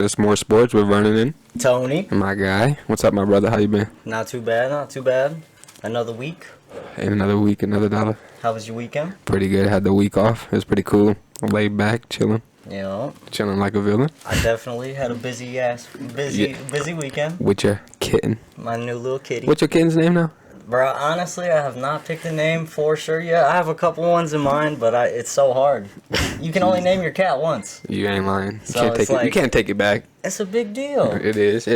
It's more sports with Vernon and Tony. my guy. What's up, my brother? How you been? Not too bad, not too bad. Another week. Ain't another week, another dollar. How was your weekend? Pretty good. Had the week off. It was pretty cool. Laid back, chilling. Yeah. Chilling like a villain. I definitely had a busy weekend. With your kitten. My new little kitty. What's your kitten's name now? Bro, honestly, I have not picked a name for sure yet. I have a couple ones in mind, but it's so hard. You can only name your cat once. You ain't lying. So You can't take it back. It's a big deal. It is.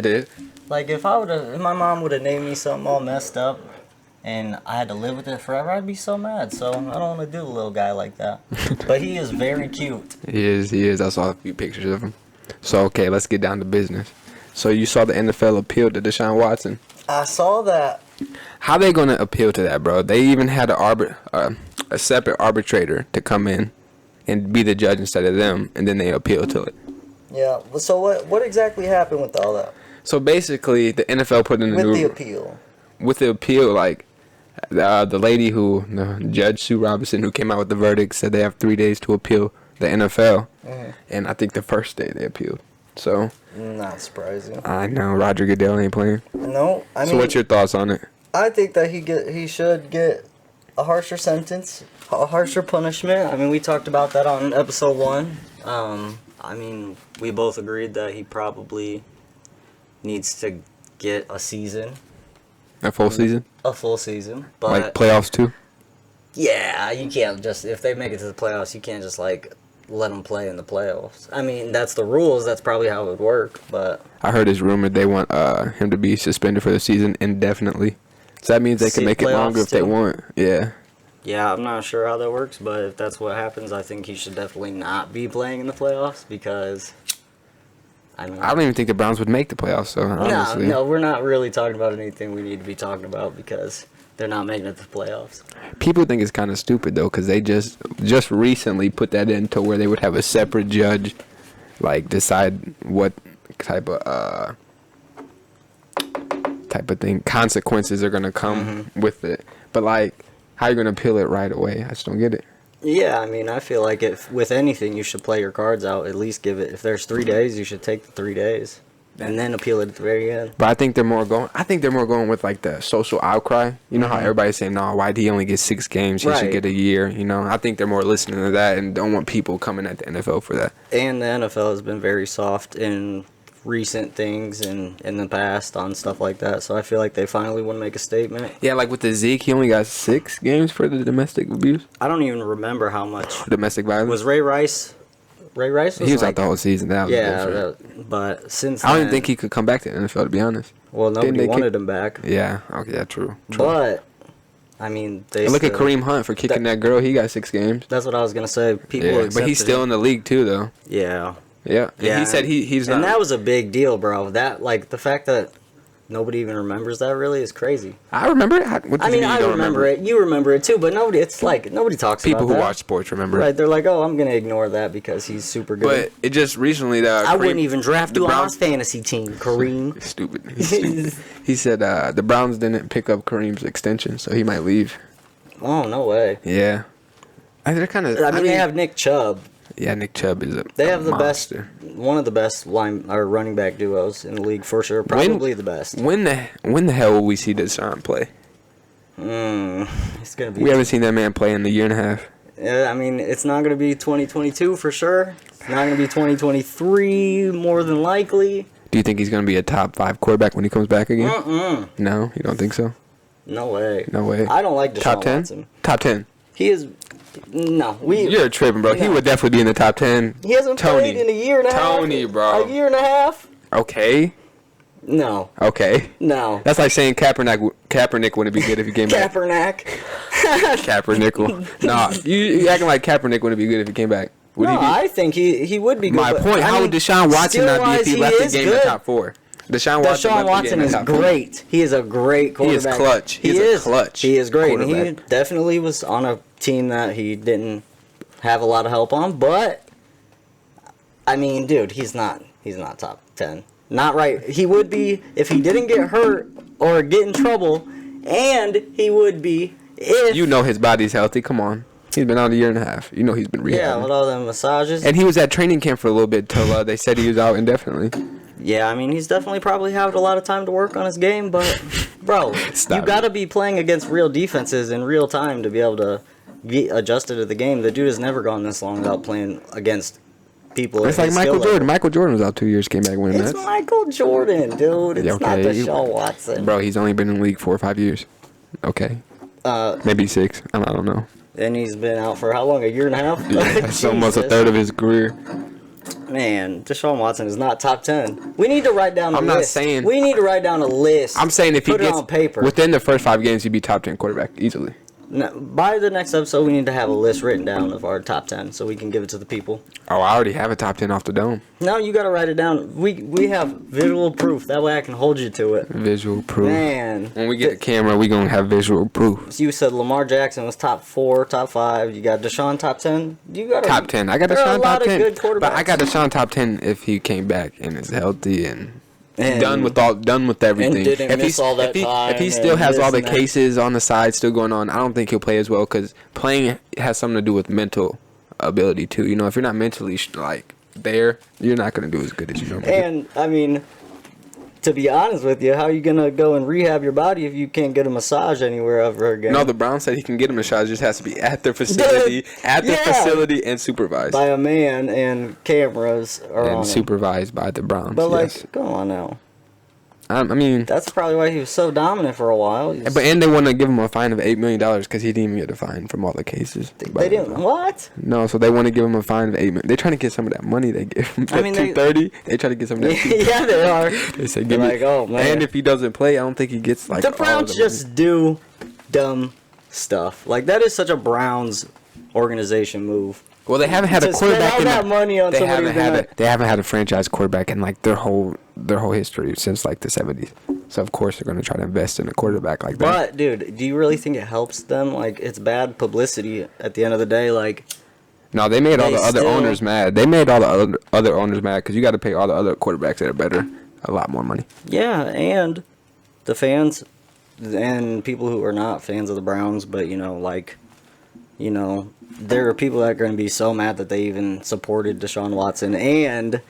Like if my mom would have named me something all messed up, and I had to live with it forever, I'd be so mad. So I don't want to do a little guy like that. But he is very cute. He is. I saw a few pictures of him. So, okay, let's get down to business. So you saw the NFL appeal to Deshaun Watson. I saw that. How they gonna appeal to that, bro? They even had a separate arbitrator to come in and be the judge instead of them, and then they appeal to it. Yeah. So what exactly happened with all that? So basically, the NFL put in the appeal. With the appeal, like the lady Judge Sue Robinson, who came out with the verdict, said they have 3 days to appeal the NFL, and I think the first day they appealed. So not surprising. I know Roger Goodell ain't playing. No, I mean. So what's your thoughts on it? I think that he should get a harsher sentence, a harsher punishment. I mean, we talked about that on episode 1. I mean, we both agreed that he probably needs to get a season. A full season? A full season. But like playoffs too? Yeah, you can't just, if they make it to the playoffs, you can't just like let them play in the playoffs. I mean, that's the rules. That's probably how it would work. But I heard it's rumored they want him to be suspended for the season indefinitely. So that means they can make it longer if they want. Yeah. Yeah, I'm not sure how that works, but if that's what happens, I think he should definitely not be playing in the playoffs because, I mean... I don't even think the Browns would make the playoffs, so honestly. No, we're not really talking about anything we need to be talking about because they're not making it to the playoffs. People think it's kind of stupid, though, because they just recently put that in to where they would have a separate judge, like, decide what type of thing, consequences are going to come with it. But, like, how are you going to appeal it right away? I just don't get it. Yeah, I mean, I feel like if with anything, you should play your cards out. At least give it, if there's 3 days, you should take the 3 days. And then appeal it at the very end. But I think they're more going with, like, the social outcry. You know how everybody's saying, no, why did he only get 6 games? He should get a year, you know? I think they're more listening to that and don't want people coming at the NFL for that. And the NFL has been very soft in recent things and in the past on stuff like that. So I feel like they finally want to make a statement. Yeah, like with the Zeke, he only got 6 games for the domestic abuse. I don't even remember how much. Domestic violence. Was Ray Rice was he was out the whole season. That was but since then, I don't even think he could come back to the NFL, to be honest. Well, nobody wanted him back. Yeah, okay, yeah, true. But I mean, look at Kareem Hunt for kicking that girl. He got 6 games. That's what I was gonna say. But he's still in the league too, though. Yeah. Yeah. And he said he's not. And that was a big deal, bro. That, like, the fact that nobody even remembers that really is crazy. I remember it. I remember it. You remember it too, but nobody talks about that. People who watch sports remember it. Right, they're like, oh, I'm going to ignore that because he's super good. But it just recently that I wouldn't even draft you on my fantasy team, Kareem. Stupid. He said the Browns didn't pick up Kareem's extension, so he might leave. Oh, no way. Yeah. They're kind of. I mean, they have Nick Chubb. Yeah, Nick Chubb is They have the monster. one of the best running back duos in the league for sure. Probably the best. When the hell will we see Deshaun play? It's gonna be. We haven't seen that man play in a year and a half. Yeah, I mean, it's not gonna be 2022 for sure. It's not gonna be 2023 more than likely. Do you think he's gonna be a top 5 quarterback when he comes back again? No, you don't think so? No way. No way. I don't like Deshaun top 10? Watson. Top 10. He is. No, You're tripping, bro. No. He would definitely be in the top 10. He hasn't played in a year and a half. Tony, bro. A year and a half? Okay. No. Okay. No. That's like saying Kaepernick wouldn't be good if he came back. Kaepernick. Nah, you acting like Kaepernick wouldn't be good if he came back. Would he be? I think he would be good. My point, how would Deshaun Watson not be if he left the game in the top 4? Deshaun Watson is great. He is a great quarterback. He is clutch. He is clutch. He is great. And he definitely was on a team that he didn't have a lot of help on. But I mean, dude, he's not top 10. Not right. He would be if he didn't get hurt or get in trouble, and he would be if you know his body's healthy. Come on. He's been out a year and a half. You know he's been rehabbing. Yeah, with all them massages. And he was at training camp for a little bit till they said he was out indefinitely. Yeah, I mean, he's definitely probably had a lot of time to work on his game, but, bro, you got to be playing against real defenses in real time to be able to be adjusted to the game. The dude has never gone this long without playing against people. It's like Michael Jordan. Level. Michael Jordan was out 2 years, came back winning It's that. Michael Jordan, dude. It's not Deshaun Watson. Bro, he's only been in the league 4 or 5 years. Okay. Maybe 6. I don't know. And he's been out for how long? A year and a half? Yeah, that's almost a third of his career. Man, Deshaun Watson is not top 10. We need to write down a list. I'm not saying. We need to write down a list. I'm saying if he gets gets it on paper. within the first 5 games, he'd be top 10 quarterback easily. No, by the next episode, we need to have a list written down of our top 10 so we can give it to the people. Oh, I already have a top 10 off the dome. No, you got to write it down. We have visual proof. That way I can hold you to it. Visual proof. Man. When we get a camera, we going to have visual proof. You said Lamar Jackson was top 4, top 5. You got Deshaun top 10. You got top 10. I got there are a Deshaun lot top of 10. good quarterbacks. But I got Deshaun top 10 if he came back and is healthy and done with everything. And didn't miss all that time. If he still has all the and that. cases on the side still going on, I don't think he'll play as well because playing has something to do with mental ability too. You know, if you're not mentally there, you're not going to do as good as you normally do. And I mean, to be honest with you, how are you gonna go and rehab your body if you can't get a massage anywhere ever again? No, the Browns said he can get a massage. It just has to be at their facility, facility, and supervised by a man, and cameras are on and supervised by the Browns. But yes. like, come on now. I mean, that's probably why he was so dominant for a while. And they want to give him a fine of $8 million because he didn't even get a fine from all the cases. They didn't. What? No, so they want to give him a fine of $8 million. They're trying to get some of that money they give him. I mean, $230. They try to get some of that. Yeah, they are. They say, give me. Oh man. And if he doesn't play, I don't think he gets like. The Browns just do dumb stuff. Like that is such a Browns organization move. Well, they haven't had a quarterback. Spend all that money on they haven't had a franchise quarterback in like their whole history since like the 70s. So of course they're going to try to invest in a quarterback like that. But dude, do you really think it helps them? Like it's bad publicity at the end of the day. Like no, they made all the other owners mad. They made all the other owners mad because you got to pay all the other quarterbacks that are better a lot more money. Yeah, and the fans and people who are not fans of the Browns, but there are people that are going to be so mad that they even supported Deshaun Watson, and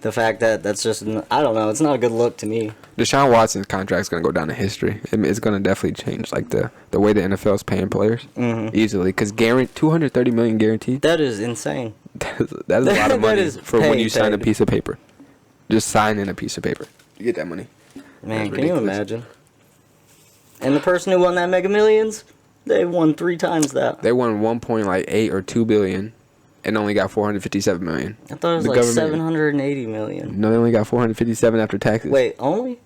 the fact that that's just, I don't know, it's not a good look to me. Deshaun Watson's contract is going to go down in history. It's going to definitely change like the way the NFL is paying players easily because $230 million guaranteed. That is insane. That is a lot of money for when you sign a piece of paper. Just sign in a piece of paper. You get that money. Man, can you imagine? And the person who won that Mega Millions, they won 3 times that. They won 1.8 or 2 billion, and only got 457 million. I thought it was like 780 million. No, they only got 457 after taxes. Wait, only?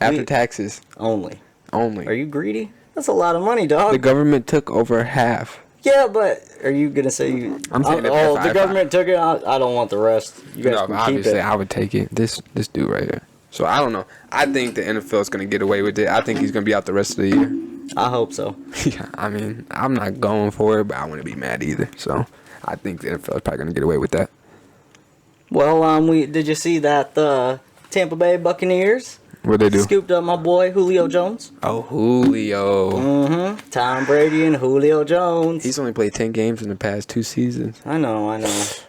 After taxes. Only. Only. Are you greedy? That's a lot of money, dog. The government took over half. Yeah, but are you gonna say you? I'm saying the government took it. I don't want the rest. You guys can obviously keep it. I would take it. This dude right here. So I don't know. I think the NFL is gonna get away with it. I think he's gonna be out the rest of the year. I hope so. Yeah, I mean, I'm not going for it, but I wouldn't be mad either. So I think the NFL is probably gonna get away with that. Well, did you see that the Tampa Bay Buccaneers? What they do? Scooped up my boy Julio Jones. Oh, Julio. Tom Brady and Julio Jones. He's only played 10 games in the past 2 seasons. I know.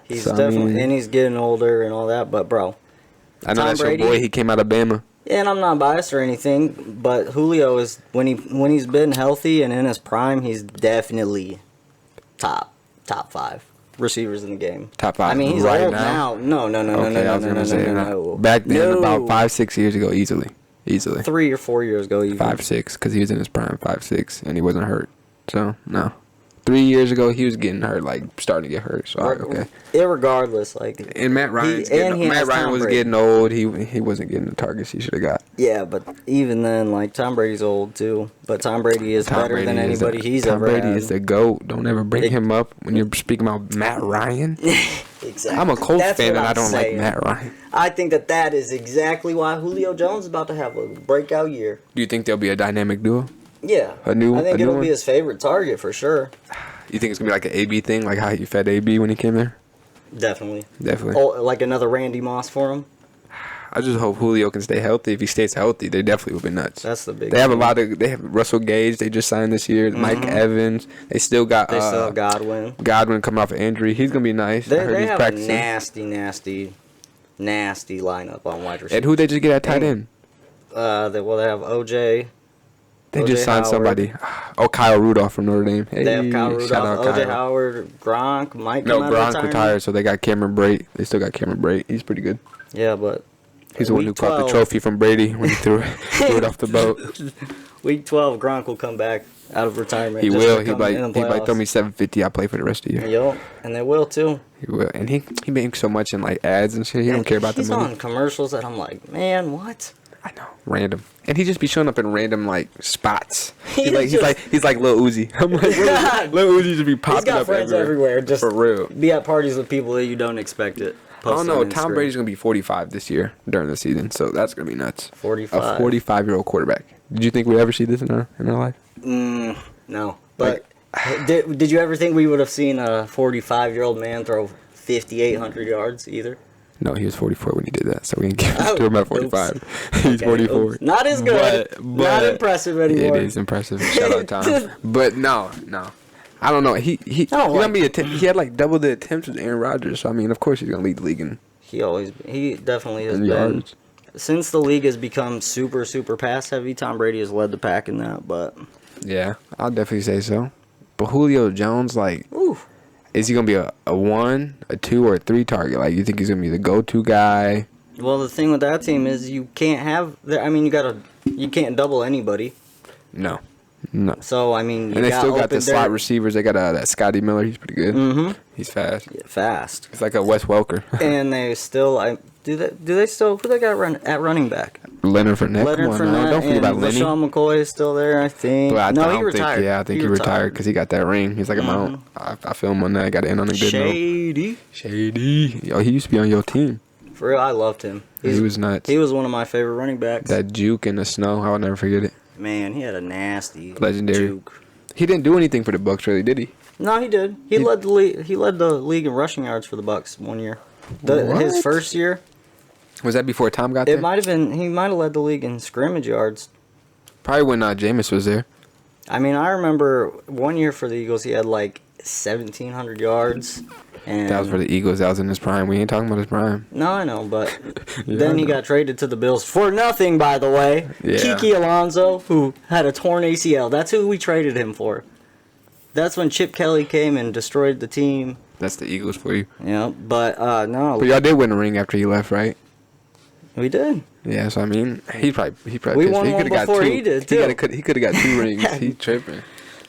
He's definitely, and he's getting older and all that. But bro, I know that's your boy. He came out of Bama. Yeah, and I'm not biased or anything, but Julio is when he's been healthy and in his prime, he's definitely top 5 receivers in the game. Top 5. I mean, he's right old now. No. Back then, about 5-6 years ago, easily. 3 or 4 years ago, even. 5-6, because he was in his prime. 5-6, and he wasn't hurt. So no. 3 years ago, he was getting hurt, like starting to get hurt. So okay. Irregardless, like. And Matt Ryan was getting old. He wasn't getting the targets he should have got. Yeah, but even then, like Tom Brady's old too. But Tom Brady is better than anybody he's ever had. Tom Brady is the GOAT. Don't ever bring him up when you're speaking about Matt Ryan. Exactly. I'm a Colts fan and I don't like Matt Ryan. I think that is exactly why Julio Jones is about to have a breakout year. Do you think there'll be a dynamic duo? Yeah. I think it'll be his favorite target for sure. You think it's going to be like an AB thing, like how you fed AB when he came there? Definitely. Definitely. Oh, like another Randy Moss for him? I just hope Julio can stay healthy. If he stays healthy, they definitely will be nuts. That's the big. They have a lot of. They have Russell Gage. They just signed this year. Mike Evans. They still got. They still have Godwin. Godwin coming off an injury. He's gonna be nice. I heard They he's have practicing. a nasty lineup on wide receivers. And who they just get at tight end? They have OJ. They OJ just signed Howard. somebody. Oh, Kyle Rudolph from Notre Dame. Hey, They have Kyle shout out Rudolph, OJ Kyle. Howard, Gronk, Mike. No, Gronk retired, so they got Cameron Brate. They still got Cameron Brate. He's pretty good. Yeah, but He's the one who Week caught the 12. trophy from Brady when he threw it off the boat. Week 12, Gronk will come back out of retirement. He just will. to He come might. in the He might throw playoffs. me 750. I'll play for the rest of the year. Yup, and they will too. He will. And he makes so much in like ads and shit. He don't care about the He's money. on commercials that I'm like, man, what? I know. Random. And he just be showing up in random like spots. He's He's like Lil Uzi. I'm like, Lil Uzi just be popping He's got up friends everywhere. Just for real. be at parties with people that you don't expect it. I don't Post know. on Tom Instagram. Brady's gonna be 45 this year during the season, so that's gonna be nuts. 45. A 45-year-old quarterback. Did you think we'd ever see this in our life? No, but did you ever think we would have seen a 45-year-old man throw 5,800 yards either? No, he was 44 when he did that, so we can give it Oh, to him at oops. 45. He's Okay, 44. oops. Not as good. Not impressive anymore. It is impressive. Shout out Tom. But no. I don't know. He don't gonna like- be he had like double the attempts with Aaron Rodgers. So I mean, of course he's gonna lead the league in He definitely has been. yards. Since the league has become super, super pass heavy, Tom Brady has led the pack in that. But Yeah, I'll definitely say so. But Julio Jones, like, ooh, is he gonna be a 1, a 2, or a 3 target? Like, you think he's gonna be the go-to guy? well, the thing with that team is you can't have. I mean, you can't double anybody. No. So I mean, you And they still got open the slot there- receivers. They got that Scotty Miller. He's pretty good. Mm-hmm. He's fast. Fast. He's like a Wes Welker. And they still, do they still, who they got at running back? Leonard Fournette. Leonard Come on now. Fournette Don't forget and about Lenny. LaShawn McCoy is still there, I think. But I No, don't he retired. think. Yeah, I think he retired because he got that ring. He's like, I'm out. I feel him on that. I got to end on a good note. Shady. Shady. Yo, he used to be on your team. For real, I loved him. He was nuts. He was one of my favorite running backs. That juke in the snow. I'll never forget it. Man, he had a nasty Legendary. juke. He didn't do anything for the Bucks, really, did he? No, he did. He led the league. He led the league in rushing yards for the Bucks one year. His What? first year, Was that before Tom got there? it might have been. He might have led the league in scrimmage yards. Probably when Jameis was there. I mean, I remember one year for the Eagles, he had like 1,700 yards. And That was for the Eagles. That was in his prime. We ain't talking about his prime. No, I know, but Yeah, then I he know. got traded to the Bills for nothing, by the way. Yeah. Kiki Alonso, who had a torn ACL. That's who we traded him for. That's when Chip Kelly came and destroyed the team. That's the Eagles for you. Yeah, but no, But y'all did win a ring after he left, right? we did. Yeah, so I mean, he probably We pissed. won He one coulda got before 2. he did, too. He could have got 2 rings. He tripping.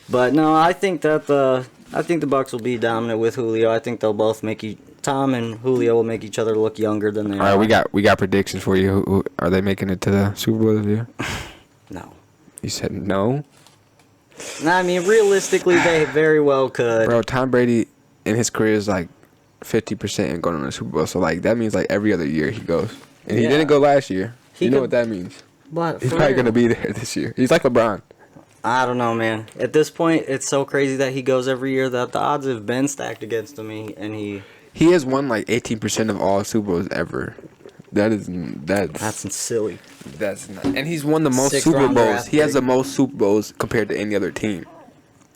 But no, I think that the Bucks will be dominant with Julio. I think they'll both Tom and Julio will make each other look younger than they All are. right, we got predictions for you. Are they making it to the Super Bowl this year? No. You said no, No, I mean realistically, they very well could. bro. Tom Brady in his career is like 50% and going to the Super Bowl. So like that means like every other year he goes, and he Yeah. didn't go last year. He You know could- what that means? But He's for probably real. gonna be there this year. He's like LeBron. I don't know, man. At this point, it's so crazy that he goes every year that the odds have been stacked against him, and he. He has won like 18% of all Super Bowls ever. That's That's silly. not. And he's won the most Sixth Super round Bowls. draft He has pick. the most Super Bowls compared to any other team.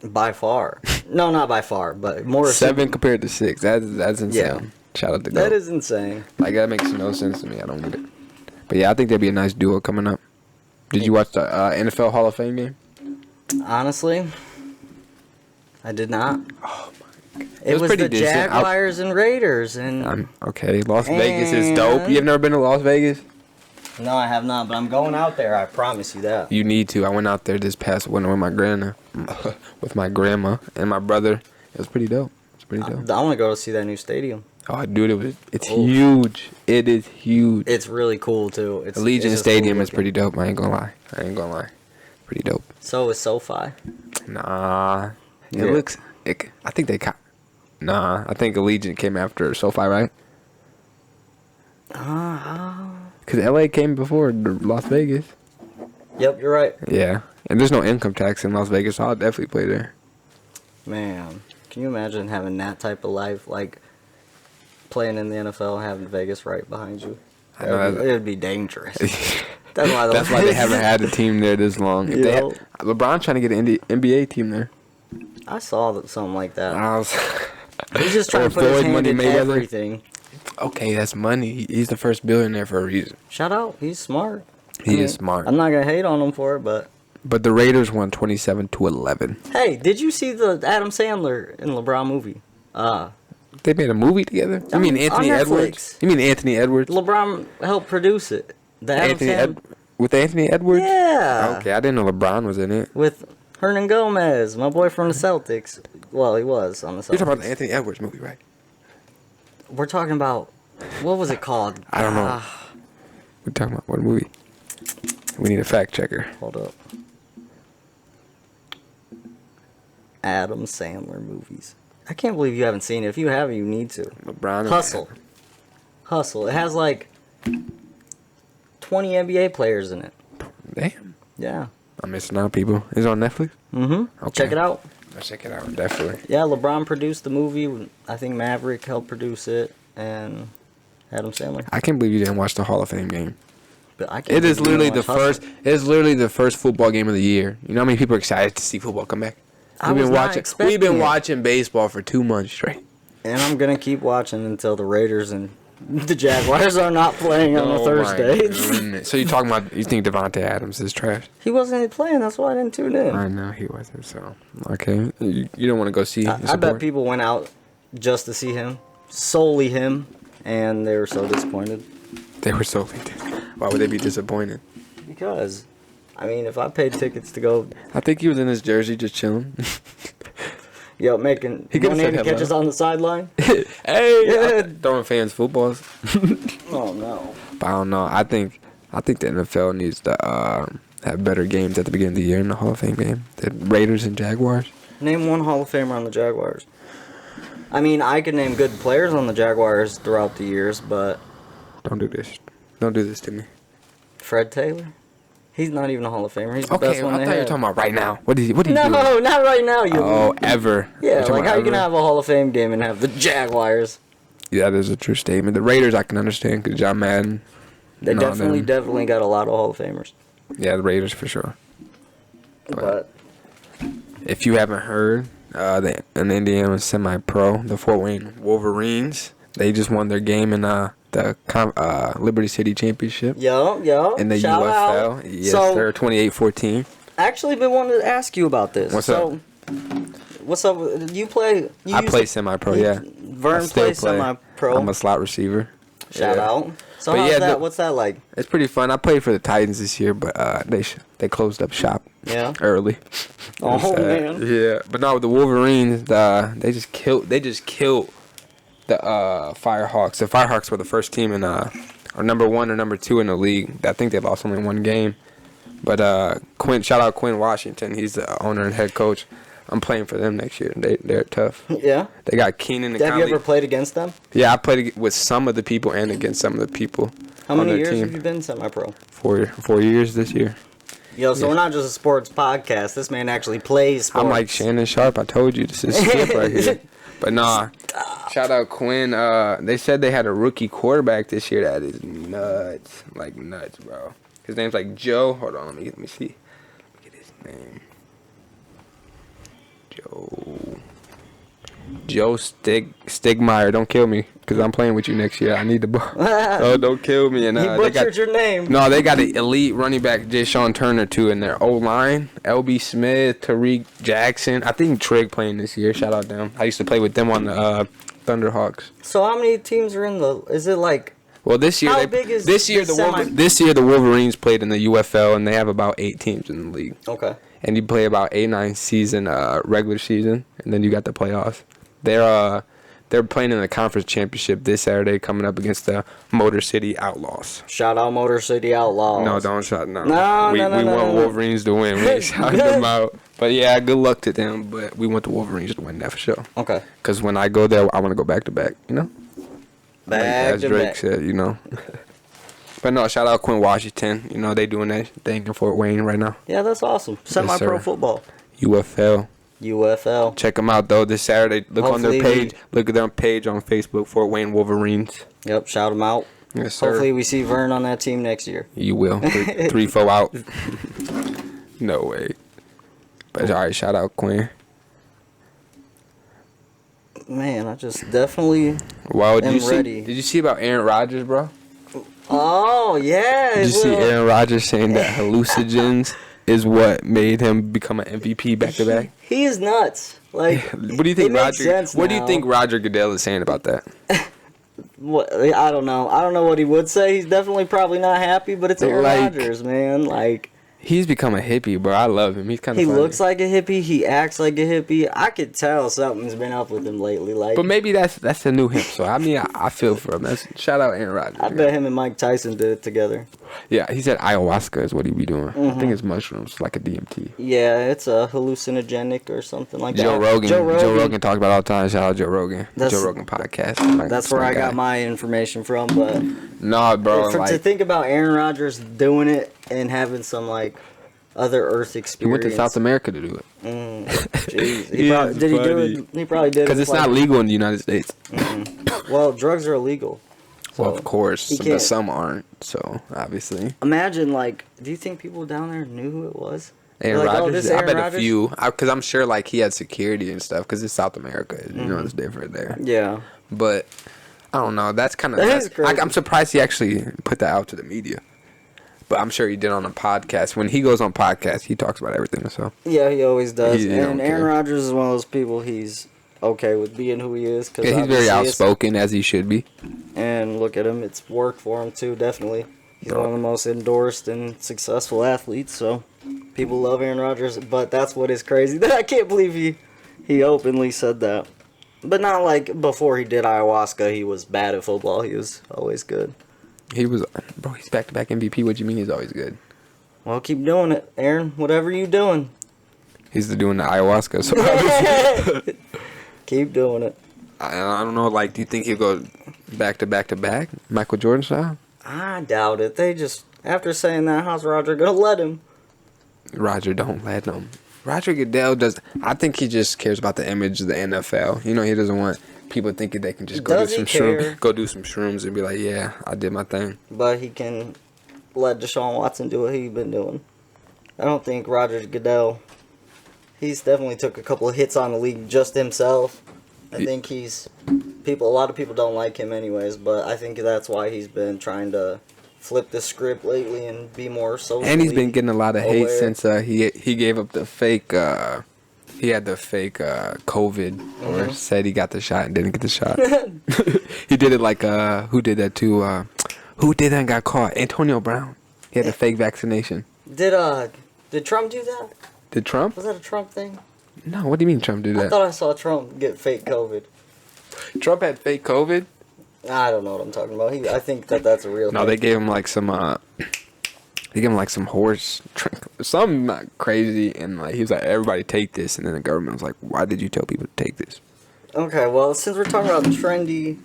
By far. No, not by far, but more. 7 compared to 6. That's insane. Yeah. Shout out to That GOAT. is insane. Like that makes no sense to me. I don't get it. But yeah, I think there'd be a nice duo coming up. Did you watch the NFL Hall of Fame game? Honestly, I did not. Oh my! It was pretty the decent. Jaguars and Raiders, and Okay, Las Vegas is dope. You have never been to Las Vegas? no, I have not. But I'm going out there. I promise you that. You need to. I went out there this past winter with my grandma and my brother. It was pretty dope. It's pretty dope. I want to go to see that new stadium. Oh, dude, it's Oh. huge. It is huge. It's really cool too. It's Allegiant just Stadium cool is pretty dope. I ain't gonna lie. Pretty dope. So is SoFi. Nah, it Yeah. looks. I think they got. Nah, I think Allegiant came after SoFi, right? Because LA came before Las Vegas. Yep, you're right. Yeah, and there's no income tax in Las Vegas, so I'll definitely play there. Man, can you imagine having that type of life, like playing in the NFL and having Vegas right behind you? I know It'd be dangerous. That's why. That's why they haven't had a team there this long. If they had, LeBron trying to get an NBA team there. I saw something like that. I was, He's just trying to put his hand in everything. Okay, that's money. He's the first billionaire for a reason. Shout out. He's smart. He is smart. I'm not gonna hate on him for it, but the Raiders won 27-11. Hey, did you see the Adam Sandler and LeBron movie? They made a movie together? You mean Anthony Edwards? You mean Anthony Edwards? LeBron helped produce it. With Anthony Edwards? Yeah. Okay, I didn't know LeBron was in it. With Hernan Gomez, my boy from the Celtics. Well, he was on the Celtics. You're talking about the Anthony Edwards movie, right? We're talking about, what was it called? I don't know. We're talking about what movie? We need a fact checker. Hold up. Adam Sandler movies. I can't believe you haven't seen it. If you have, you need to. LeBron. Hustle. It has like 20 NBA players in it. Damn. Yeah. I'm missing out, people. Is it on Netflix? Mm-hmm. Okay. Check it out. I'll check it out, definitely. Yeah, LeBron produced the movie. I think Maverick helped produce it, and Adam Sandler. I can't believe you didn't watch the Hall of Fame game. But I can't. It is literally the first. It is literally the first football game of the year. You know how many people are excited to see football come back? We've been watching baseball for 2 months straight. And I'm gonna keep watching until the Raiders and the Jaguars are not playing on a Thursday. So you think Devontae Adams is trash? He wasn't playing. That's why I didn't tune in. I know he wasn't. So okay, you don't want to go see. I bet people went out just to see him, solely him, and they were so disappointed. They were solely. Why would they be disappointed? Because, I mean, if I paid tickets to go, I think he was in his jersey just chilling. Yo, making one-handed catches on the sideline. Hey, yeah. Throwing fans footballs. Oh no! But I don't know. I think the NFL needs to have better games at the beginning of the year in the Hall of Fame game. The Raiders and Jaguars. Name one Hall of Famer on the Jaguars. I mean, I could name good players on the Jaguars throughout the years, but don't do this. Don't do this to me. Fred Taylor. He's not even a Hall of Famer. He's the best one they had. I thought you were talking about right now. What is he doing? No, not right now. Ever. Yeah, like how you can have a Hall of Fame game and have the Jaguars. Yeah, that is a true statement. The Raiders I can understand because John Madden. They definitely got a lot of Hall of Famers. Yeah, the Raiders for sure. But if you haven't heard, an Indiana semi-pro, the Fort Wayne Wolverines, they just won their game in the Liberty City Championship. Yo. In the Shout UFL. Out. Yes, sir. 28-14. Actually, been wanting to ask you about this. What's up? You play? I play semi-pro, yeah. Vern plays semi-pro. I'm a slot receiver. Shout out. So how's that? What's that like? It's pretty fun. I played for the Titans this year, but they closed up shop. Yeah. Early. Oh man. Yeah, but no, with the Wolverines, they just killed the Firehawks. The Firehawks were the first team in are number 1 or number 2 in the league. I think they lost only one game. But shout out Quinn Washington. He's the owner and head coach. I'm playing for them next year. They're tough. Yeah. They got Keenan and Have you ever played against them? Yeah, I played with some of the people and against some of the people. How many years have you been semi-pro? 4 years this year. Yo, so we're not just a sports podcast. This man actually plays sports. I'm like Shannon Sharp. I told you, this is skip right here. But nah, shout out Quinn. They said they had a rookie quarterback this year. That is nuts. Like nuts, bro. His name's like Joe. Hold on, let me see. Look at his name. Joe Stigmeyer. Don't kill me, because I'm playing with you next year. I need the ball. Oh, don't kill me. And he butchered your name. No, they got an elite running back, Jay Sean Turner, too, in their O-line. L.B. Smith, Tariq Jackson. I think Trig playing this year. Shout out them. I used to play with them on the Thunderhawks. So how many teams are in the? Is it like? Well, this year the Wolverines played in the UFL, and they have about 8 teams in the league. Okay. And you play about 8-9 season regular season, and then you got the playoffs. They're playing in the conference championship this Saturday, coming up against the Motor City Outlaws. Shout out Motor City Outlaws. No, don't shout. No. We want Wolverines to win. We ain't shouting them out. But yeah, good luck to them. But we want the Wolverines to win that for sure. Okay. Because when I go there, I want to go back to back. You know. As Drake said, you know. But no, shout out Quinn Washington. You know, they doing that thing in Fort Wayne right now. Yeah, that's awesome. Semi-pro football. UFL. Check them out, though, this Saturday. Look on their page. Look at their page on Facebook, Fort Wayne Wolverines. Yep, shout them out. Yes, sir. Hopefully we see Vern on that team next year. You will. 3-4 out. No way. But all right, shout out Quinn. Man, I just definitely Wow, am ready. Did you see about Aaron Rodgers, bro? Oh, yeah. Did you see Aaron Rodgers saying that hallucinogens is what made him become an MVP back to back? He is nuts. Like, what do you think, Roger? What do you think Roger Goodell is saying about that? What, I don't know. I don't know what he would say. He's definitely probably not happy, but it's Aaron Like, Rodgers, man. Like, he's become a hippie, bro. I love him. He's kind of he funny. looks like a hippie. He acts like a hippie. I could tell something's been up with him lately. Like, But maybe that's the new him. So I mean, I feel for him. Shout out Aaron Rodgers. I bet him and Mike Tyson did it together. Yeah, he said ayahuasca is what he be doing. I think it's mushrooms, like a DMT. Yeah, it's a hallucinogenic or something like Joe that. Rogan talks about it all the time. Shout out Joe Rogan. Joe Rogan podcast. That's where I got my information from. But nah, bro. to think about Aaron Rodgers doing it and having some like other Earth experience. He went to South America to do it. Jeez. Did he do it? He probably did. Because it's not legal in the United States. Well, drugs are illegal. So Well, of course, but some aren't. So obviously, imagine like, do you think people down there knew who it was? Aaron Like, Rodgers. this Aaron I bet Rodgers? a few. Because I'm sure like he had security and stuff. Because it's South America. You know, it's different there. Yeah. But I don't know. That's kind of. That is crazy. I'm surprised he actually put that out to the media. But I'm sure he did on a podcast. When he goes on podcasts, he talks about everything. So Yeah, he always does. He don't And Aaron care. Rodgers is one of those people. He's okay with being who he is. Cause yeah, he's very outspoken, as he should be. And look at him. It's worked for him, too, definitely. He's one of the most endorsed and successful athletes, so people love Aaron Rodgers. But that's what is crazy. I can't believe he openly said that. But not like before he did ayahuasca, he was bad at football. He was always good. He was, bro, he's back-to-back MVP. What do you mean he's always good? Well, keep doing it, Aaron. Whatever you doing. He's doing the ayahuasca, so obviously. Keep doing it. I don't know, like, do you think he'll go back-to-back-to-back? Michael Jordan style? I doubt it. They just, after saying that, how's Roger going to let him? Roger, don't let him. Roger Goodell does. I think he just cares about the image of the NFL. You know, he doesn't want people thinking they can just go Does do he some care? go do some shrooms and be like, yeah, I did my thing. But he can let Deshaun Watson do what he's been doing. I don't think Roger Goodell, he's definitely took a couple of hits on the league just himself. I think a lot of people don't like him anyways, but I think that's why he's been trying to flip the script lately and be more socially And he's been getting a lot of hate aware. since he gave up the fake. He had the fake COVID, or said he got the shot and didn't get the shot. He did it like who did that too? Who did that and got caught? Antonio Brown. He had the fake vaccination. Did Trump do that? Did Trump? Was that a Trump thing? No. What do you mean Trump did I that? thought I saw Trump get fake COVID. Trump had fake COVID. I don't know what I'm talking about. I think that's a real No, thing. they gave him like some. They gave him like some horse drink, something not crazy, and like he was like, "Everybody take this," and then the government was like, "Why did you tell people to take this?" Okay, well, since we're talking about trendy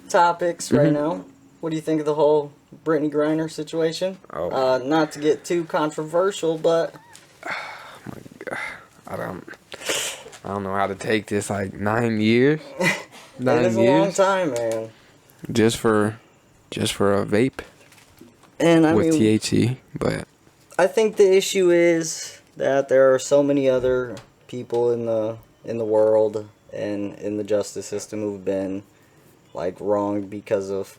topics right now, what do you think of the whole Brittany Griner situation? Oh. Not to get too controversial, but I don't know how to take this. Like 9 years. it is a long time, man. Just for a vape And I with mean, THC, but I think the issue is that there are so many other people in the world and in the justice system who've been like wronged because of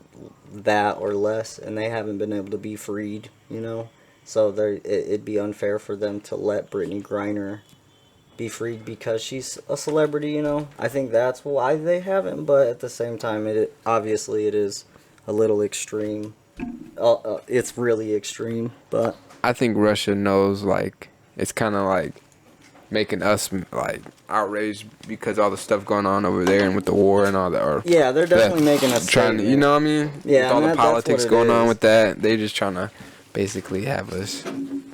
that or less, and they haven't been able to be freed, you know. So it'd be unfair for them to let Brittany Griner be freed because she's a celebrity, you know. I think that's why they haven't, but at the same time, obviously it is a little extreme. It's really extreme, but I think Russia knows, like, it's kind of like making us like outraged because all the stuff going on over there and with the war and all that. Or yeah, they're definitely making us trying to, you know what I mean? Yeah, with all the that's politics what it going on is. with that, they just trying to basically have us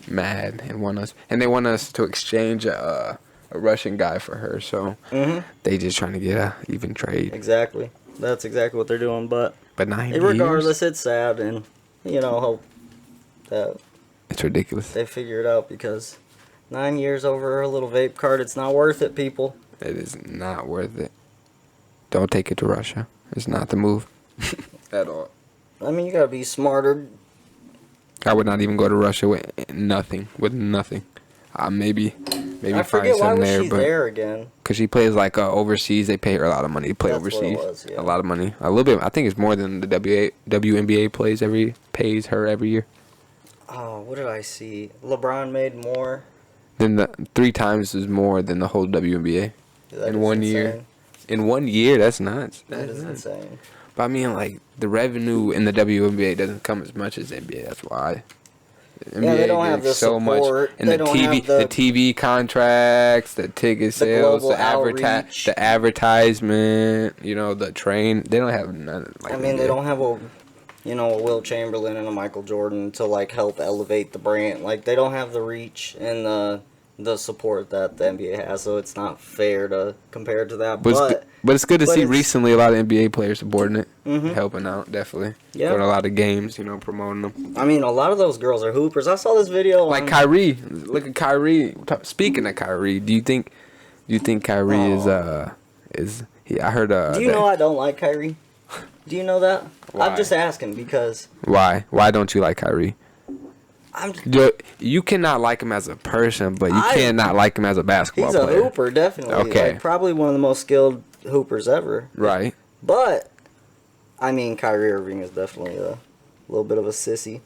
mad and they want us to exchange a Russian guy for her. So they just trying to get a even trade. Exactly. That's exactly what they're doing, but 9 years, regardless, it's sad, and you know, hope that it's ridiculous. they figure it out, because 9 years over a little vape card, it's not worth it, people. It is not worth it. Don't take it to Russia. It's not the move at all. I mean, you gotta be smarter. I would not even go to Russia with nothing. Maybe I find forget why something was there, she but there again. because she plays like overseas, they pay her a lot of money to play That's what it overseas. was, yeah. A lot of money, a little bit. I think it's more than the WNBA pays her every year. Oh, what did I see? LeBron made more. Then the 3 times is more than the whole WNBA That in is 1 year. insane. In 1 year, that's nuts. That That's is nuts. insane. But I mean, like the revenue in the WNBA doesn't come as much as the NBA. That's why. The Yeah, they NBA don't have gets the support. and They don't have the TV contracts, the ticket sales, global outreach. the advertisement. You know, the train. They don't have none. Like I mean, the they NBA. don't have a Will Chamberlain and a Michael Jordan to like help elevate the brand. Like they don't have the reach and the support that the NBA has, so it's not fair to compare it to that. But it's good to but see it's- recently a lot of NBA players supporting it, Mhm. helping out. Definitely, Yeah. going to a lot of games. You know, promoting them. I mean, a lot of those girls are hoopers. I saw this video Like on, Kyrie, look at Kyrie. Speaking of Kyrie, do you think Kyrie is he? I heard Do you that- know I don't like Kyrie? Do you know that? Why? I'm just asking because why don't you like Kyrie? I'm. You cannot like him as a person, but you I- cannot like him as a basketball He's a player. hooper, definitely. Okay. Like, probably one of the most skilled hoopers ever. Right. But I mean, Kyrie Irving is definitely a little bit of a sissy.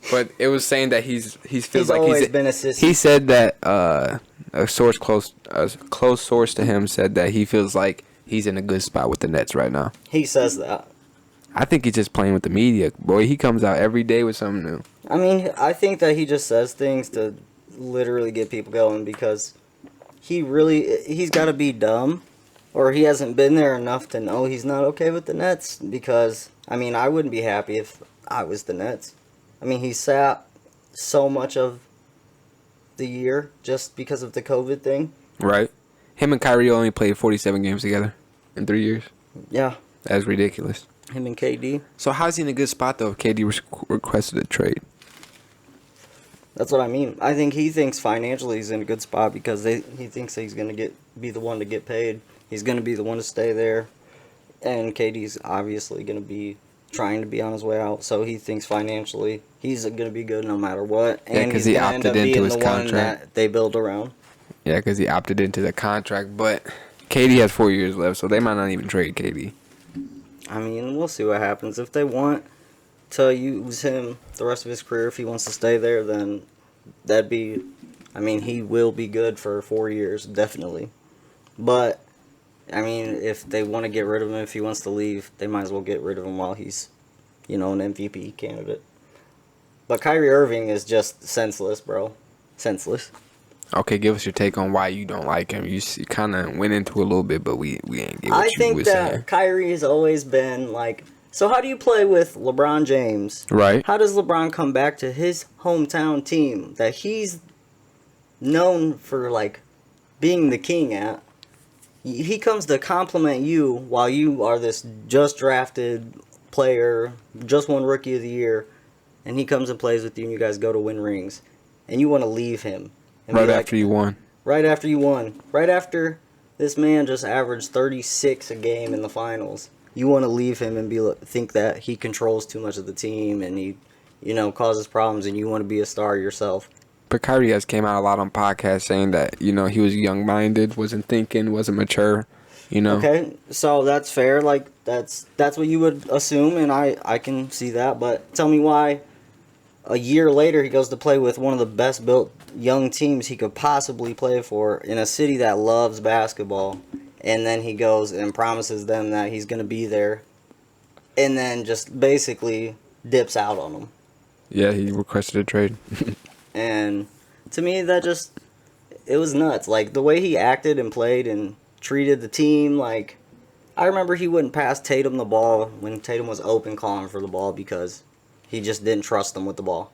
But it was saying that he feels He's like always been a sissy. He said that a close source to him said that he feels like he's in a good spot with the Nets right now. He says that. I think he's just playing with the media. Boy, he comes out every day with something new. I mean, I think that he just says things to literally get people going because he's got to be dumb or he hasn't been there enough to know he's not okay with the Nets because, I mean, I wouldn't be happy if I was the Nets. I mean, he sat so much of the year just because of the COVID thing. Right. Him and Kyrie only played 47 games together in 3 years. Yeah, That's ridiculous. him and KD. So how's he in a good spot though if KD requested a trade? That's what I mean. I think he thinks financially he's in a good spot because he thinks he's going to be the one to get paid. He's going to be the one to stay there. And KD's obviously going to be trying to be on his way out. So he thinks financially he's going to be good no matter what. Yeah, And 'cause he's he going to end up opted into being his the one contract. that they build around. Yeah, because he opted into the contract, but KD has 4 years left, so they might not even trade KD. I mean, we'll see what happens. If they want to use him the rest of his career, if he wants to stay there, then that'd be... I mean, he will be good for 4 years, definitely. But, I mean, if they want to get rid of him, if he wants to leave, they might as well get rid of him while he's, an MVP candidate. But Kyrie Irving is just senseless, bro. Senseless. Okay, give us your take on why you don't like him. You kind of went into it a little bit, but we ain't get what I you think was that saying. Kyrie has always been like... So how do you play with LeBron James? Right. How does LeBron come back to his hometown team that he's known for, like, being the king at? He comes to compliment you while you are this just drafted player, just won Rookie of the Year, and he comes and plays with you and you guys go to win rings. And you want to leave him. And Right be like- after you won. Right after you won. Right after this man just averaged 36 a game in the finals. You want to leave him and think that he controls too much of the team and he, causes problems and you want to be a star yourself. But Kyrie has came out a lot on podcasts saying that, he was young-minded, wasn't thinking, wasn't mature, Okay, so that's fair. Like, that's what you would assume, and I can see that. But tell me why a year later he goes to play with one of the best-built young teams he could possibly play for in a city that loves basketball. And then he goes and promises them that he's going to be there. And then just basically dips out on them. Yeah, he requested a trade. And to me, it was nuts. Like, the way he acted and played and treated the team, like, I remember he wouldn't pass Tatum the ball when Tatum was open calling for the ball because he just didn't trust him with the ball.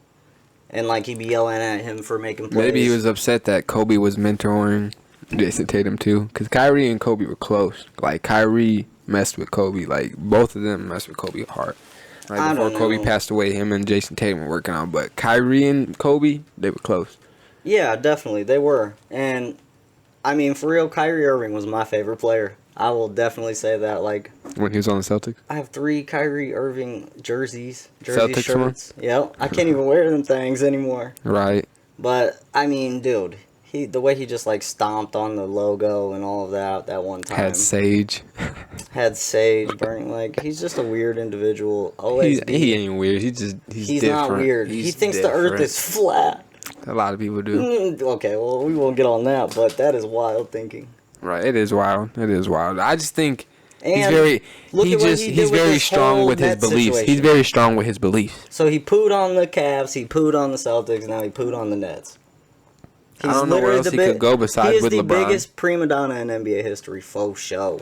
And, like, he'd be yelling at him for making plays. Maybe he was upset that Kobe was mentoring Jason Tatum too, because Kyrie and Kobe were close. Like, Kyrie messed with Kobe. Like, both of them messed with Kobe hard. Like, I before don't Kobe know. passed away, him and Jason Tatum were working on. But Kyrie and Kobe, they were close. Yeah, definitely. They were. And, I mean, for real, Kyrie Irving was my favorite player. I will definitely say that. Like, when he was on the Celtics. I have 3 Kyrie Irving jersey Celtics shirts. Yep, I can't even wear them things anymore. Right. But I mean, dude, the way he just like stomped on the logo and all of that one time. Had sage. Had sage burning. Like, he's just a weird individual. He ain't weird. He's He's different. not weird. He thinks the Earth is flat. A lot of people do. Okay, well, we won't get on that, but that is wild thinking. Right. It is wild. It is wild. I just think he's And very. he's very strong with his beliefs. He's very strong with his beliefs. So he pooed on the Cavs, he pooed on the Celtics, now he pooed on the Nets. I don't know where else he could go besides with LeBron. He is the biggest prima donna in NBA history, faux show.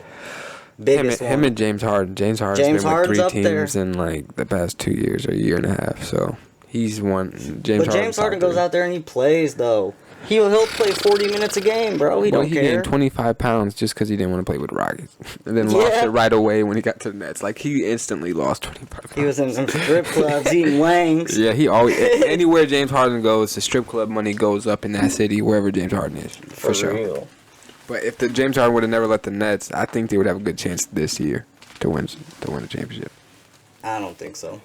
Biggest him and James Harden. James Harden's been with 3 teams in like the past 2 years or a year and a half. So he's won. James Harden goes out there and he plays though. He'll play 40 minutes a game, bro. He don't care. He gained 25 pounds just because he didn't want to play with Rockets, and then lost it right away when he got to the Nets. Like, he instantly lost 25 pounds. He was in some strip clubs eating wangs. Yeah, he always anywhere James Harden goes, the strip club money goes up in that city wherever James Harden is. For sure. Real. But if the James Harden would have never let the Nets, I think they would have a good chance this year to win a championship. I don't think so.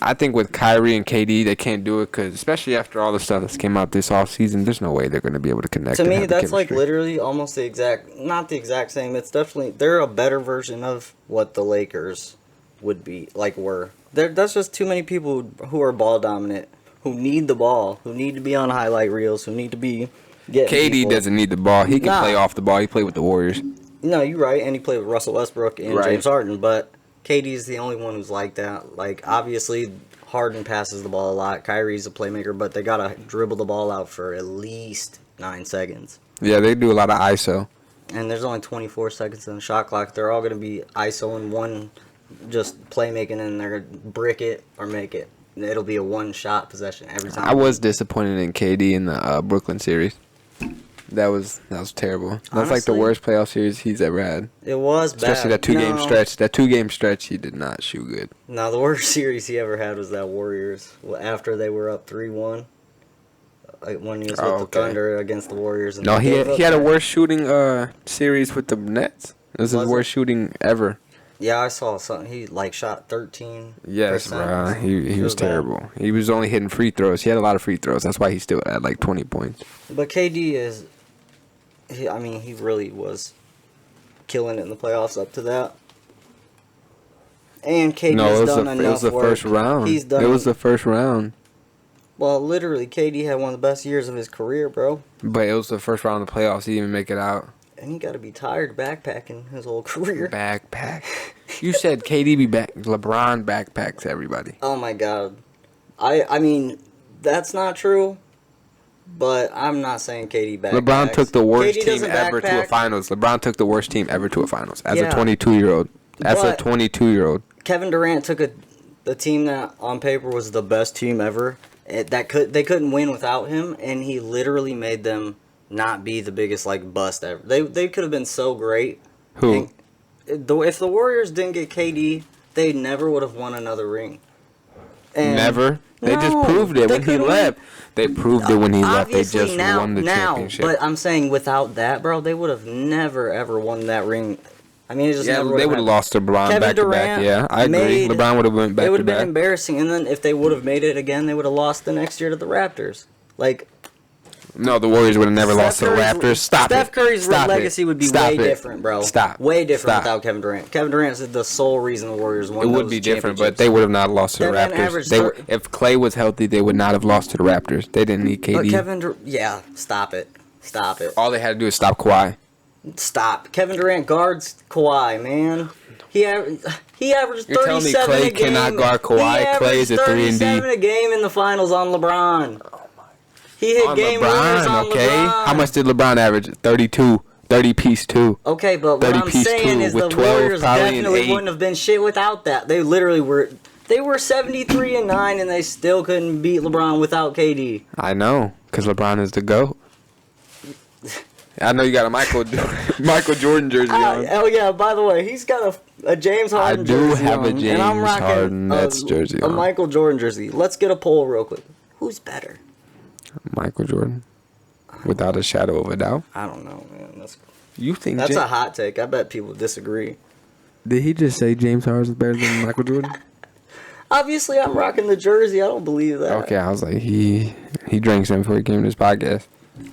I think with Kyrie and KD, they can't do it because, especially after all the stuff that's came out this offseason, there's no way they're going to be able to connect. To me, that's like literally almost not the exact same. It's definitely, they're a better version of what the Lakers would be, like were. That's just too many people who are ball dominant, who need the ball, who need to be on highlight reels, who need to be getting KD people. Doesn't need the ball. He can play off the ball. He played with the Warriors. No, you're right, and he played with Russell Westbrook and James Harden, but KD is the only one who's like that. Like, obviously, Harden passes the ball a lot. Kyrie's a playmaker, but they got to dribble the ball out for at least 9 seconds. Yeah, they do a lot of ISO. And there's only 24 seconds in the shot clock. They're all going to be ISO in one, just playmaking, and they're going to brick it or make it. It'll be a one-shot possession every time. I was disappointed in KD in the Brooklyn series. That was terrible. That's Honestly, like the worst playoff series he's ever had. It was bad. Especially that two-game stretch. That 2-game stretch, he did not shoot good. No, the worst series he ever had was that Warriors. After they were up 3-1. When he was with the Thunder against the Warriors. And he had a worse shooting series with the Nets. It was his worst shooting ever. Yeah, I saw something. He shot 13%. Yes, bro. He was terrible. Bad. He was only hitting free throws. He had a lot of free throws. That's why he still had like 20 points. But KD is... he really was killing it in the playoffs up to that. And KD has done enough work. It was the first round. It was the first round. Well, literally, KD had one of the best years of his career, bro. But it was the first round of the playoffs. He didn't even make it out. And he got to be tired backpacking his whole career. Backpack. You said KD be back. LeBron backpacks everybody. Oh, my God. I mean, that's not true. But I'm not saying KD backpacks. LeBron took the worst team ever to a finals. LeBron took the worst team ever to a finals as a 22-year-old. Kevin Durant took the team that on paper was the best team ever. They couldn't win without him, and he literally made them not be the biggest bust ever. They could have been so great. Who? If the Warriors didn't get KD, they never would have won another ring. Never. They just proved it when he left. They proved it when he left. They just won the championship. But I'm saying without that, bro, they would have never ever won that ring. I mean, it just never they would have lost to LeBron back to back. Yeah, I agree. LeBron would have went back to back. It would have been embarrassing, and then if they would have made it again, they would have lost the next year to the Raptors. No, the Warriors would have never lost to the Raptors. Steph Curry's legacy would be way different, bro. Way different without Kevin Durant. Kevin Durant is the sole reason the Warriors won. It would be different, but they would have not lost to the Raptors. If Clay was healthy, they would not have lost to the Raptors. They didn't need KD. But stop it. All they had to do is stop Kawhi. Stop. Kevin Durant guards Kawhi, man. He averaged 37 You're telling me Clay cannot guard Kawhi? Clay is a 3-and-D. A game in the finals on LeBron. He hit game winners on LeBron. How much did LeBron average? 32. 30-piece too. Okay, but what I'm saying is the Warriors definitely wouldn't have been shit without that. They literally were. They were 73-9, and they still couldn't beat LeBron without KD. I know, because LeBron is the GOAT. I know you got a Michael Jordan jersey on. Oh yeah, by the way, he's got a James Harden jersey on. I do have a James Harden Nets jersey on. A Michael Jordan jersey. Let's get a poll real quick. Who's better? Michael Jordan. Without a shadow of a doubt. I don't know, man. You think that's a hot take. I bet people disagree. Did he just say James Harden is better than Michael Jordan? Obviously, I'm rocking the jersey. I don't believe that. Okay, I was like, he drank something before he came to this podcast.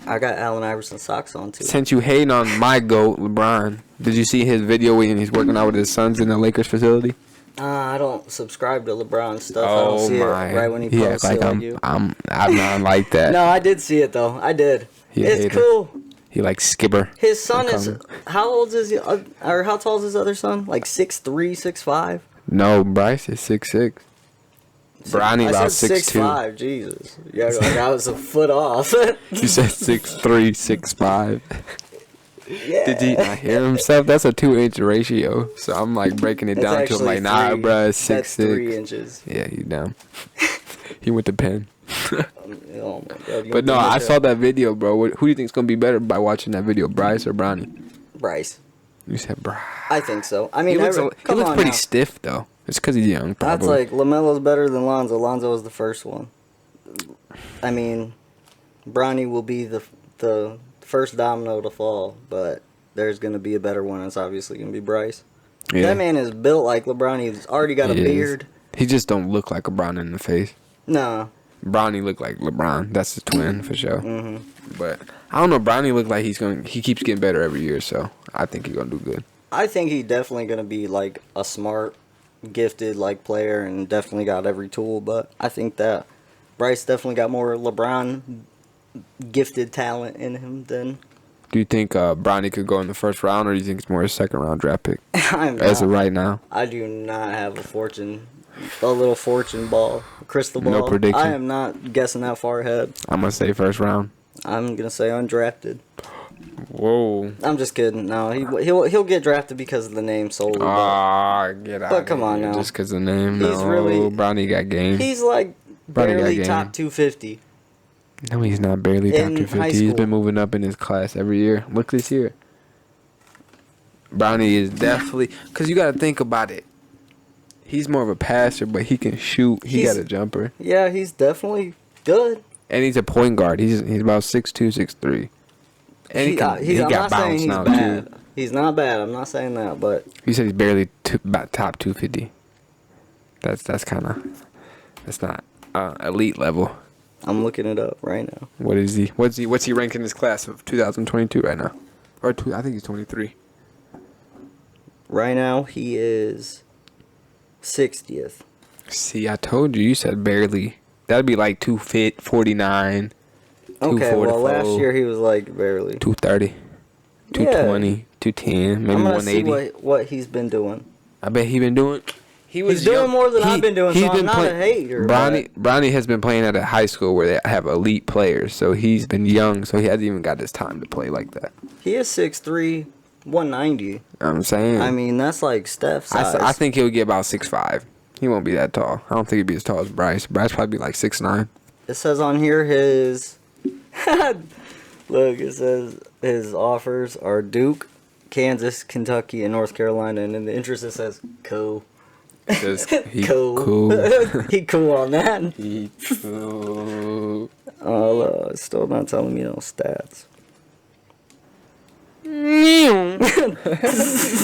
I got Allen Iverson socks on, too. Since you hating on my GOAT, LeBron, did you see his video when he's working out with his sons in the Lakers facility? I don't subscribe to LeBron stuff. I don't see it right when he posts like it like I'm, you. I'm not like that. No, I did see it, though. I did. He a It's hater. cool. He like Skipper. His son is... How old is he? Or how tall is his other son? Like 6'3", 6'5"? No, Bryce is 6'6". Bronny about 6'2". 6'5", Jesus. Yeah, like I was a foot off. You said 6'3", 6'5". Yeah. Did he not hear himself? That's a 2-inch ratio. So I'm like breaking it It's down to him like, nah, actually bruh, 6'6". That's 3 inches. Yeah, you dumb. He went to Penn. Oh my God. But no, I saw that video, bro. Who do you think's gonna be better by watching that video, Bryce or Bronny? Bryce. You said Bryce. I think so. I mean, He looks come on pretty now. stiff though. It's because he's young. That's Probably. like LaMelo's better than Lonzo. Lonzo was the first one. I mean, Bronny will be the first domino to fall, but there's going to be a better one. It's obviously going to be Bryce. Yeah. That man is built like LeBron. He's already got a He is. beard. He just don't look like LeBron in the face. No. Bronny look like LeBron. That's his twin for sure. Mm-hmm. But I don't know. Bronny look like he keeps getting better every year. So I think he's gonna do good. I think he's definitely going to be like a smart, gifted like player and definitely got every tool. But I think that Bryce definitely got more LeBron gifted talent in him than... Do you think Bronny could go in the first round, or do you think it's more a second round draft pick I'm as not- of right now? I do not have a little fortune ball, crystal ball. No prediction. I am not guessing that far ahead. I'm gonna say first round. I'm gonna say undrafted. Whoa. I'm just kidding. No, he'll get drafted because of the name solely. but Ah, get out. But come on now. Just because the name. He's no, really- Bronny got game. he's like Bronny got barely game. top 250. No, he's not barely top in 250. high He's school. been moving up in his class every year. Look this year. Bronny is definitely... Because you got to think about it. He's more of a passer, but he can shoot. He He's- got a jumper. Yeah, he's definitely good. And he's a point guard. He's about 6'2", 6'3". And he I'm got not saying bounce he's now, bad. too. He's not bad. I'm not saying that, but You said he's barely about top 250. That's kind of... That's not elite level. I'm looking it up right now. What is he? What's he ranked in his class of 2022 right now? Or I think he's 23. Right now, he is 60th. See, I told you. You said barely. That'd be like 249, Okay, well, 244, last year he was like barely. 230, 220, 210, maybe I'm gonna see 180. what he's been doing. I bet he been doing. He's doing more than I've been doing, so I'm not a hater. Bronny has been playing at a high school where they have elite players, so he's been young, so he hasn't even got his time to play like that. He is 6'3", 190. I'm saying. I mean, that's like Steph size. I think he'll get about 6'5". He won't be that tall. I don't think he'd be as tall as Bryce. Bryce probably be like 6'9". It says on here his... Look, it says his offers are Duke, Kansas, Kentucky, and North Carolina. And in the interest it says cool. Just he Cool. cool. He cool on that. He cool. Oh, it's still not telling me no stats.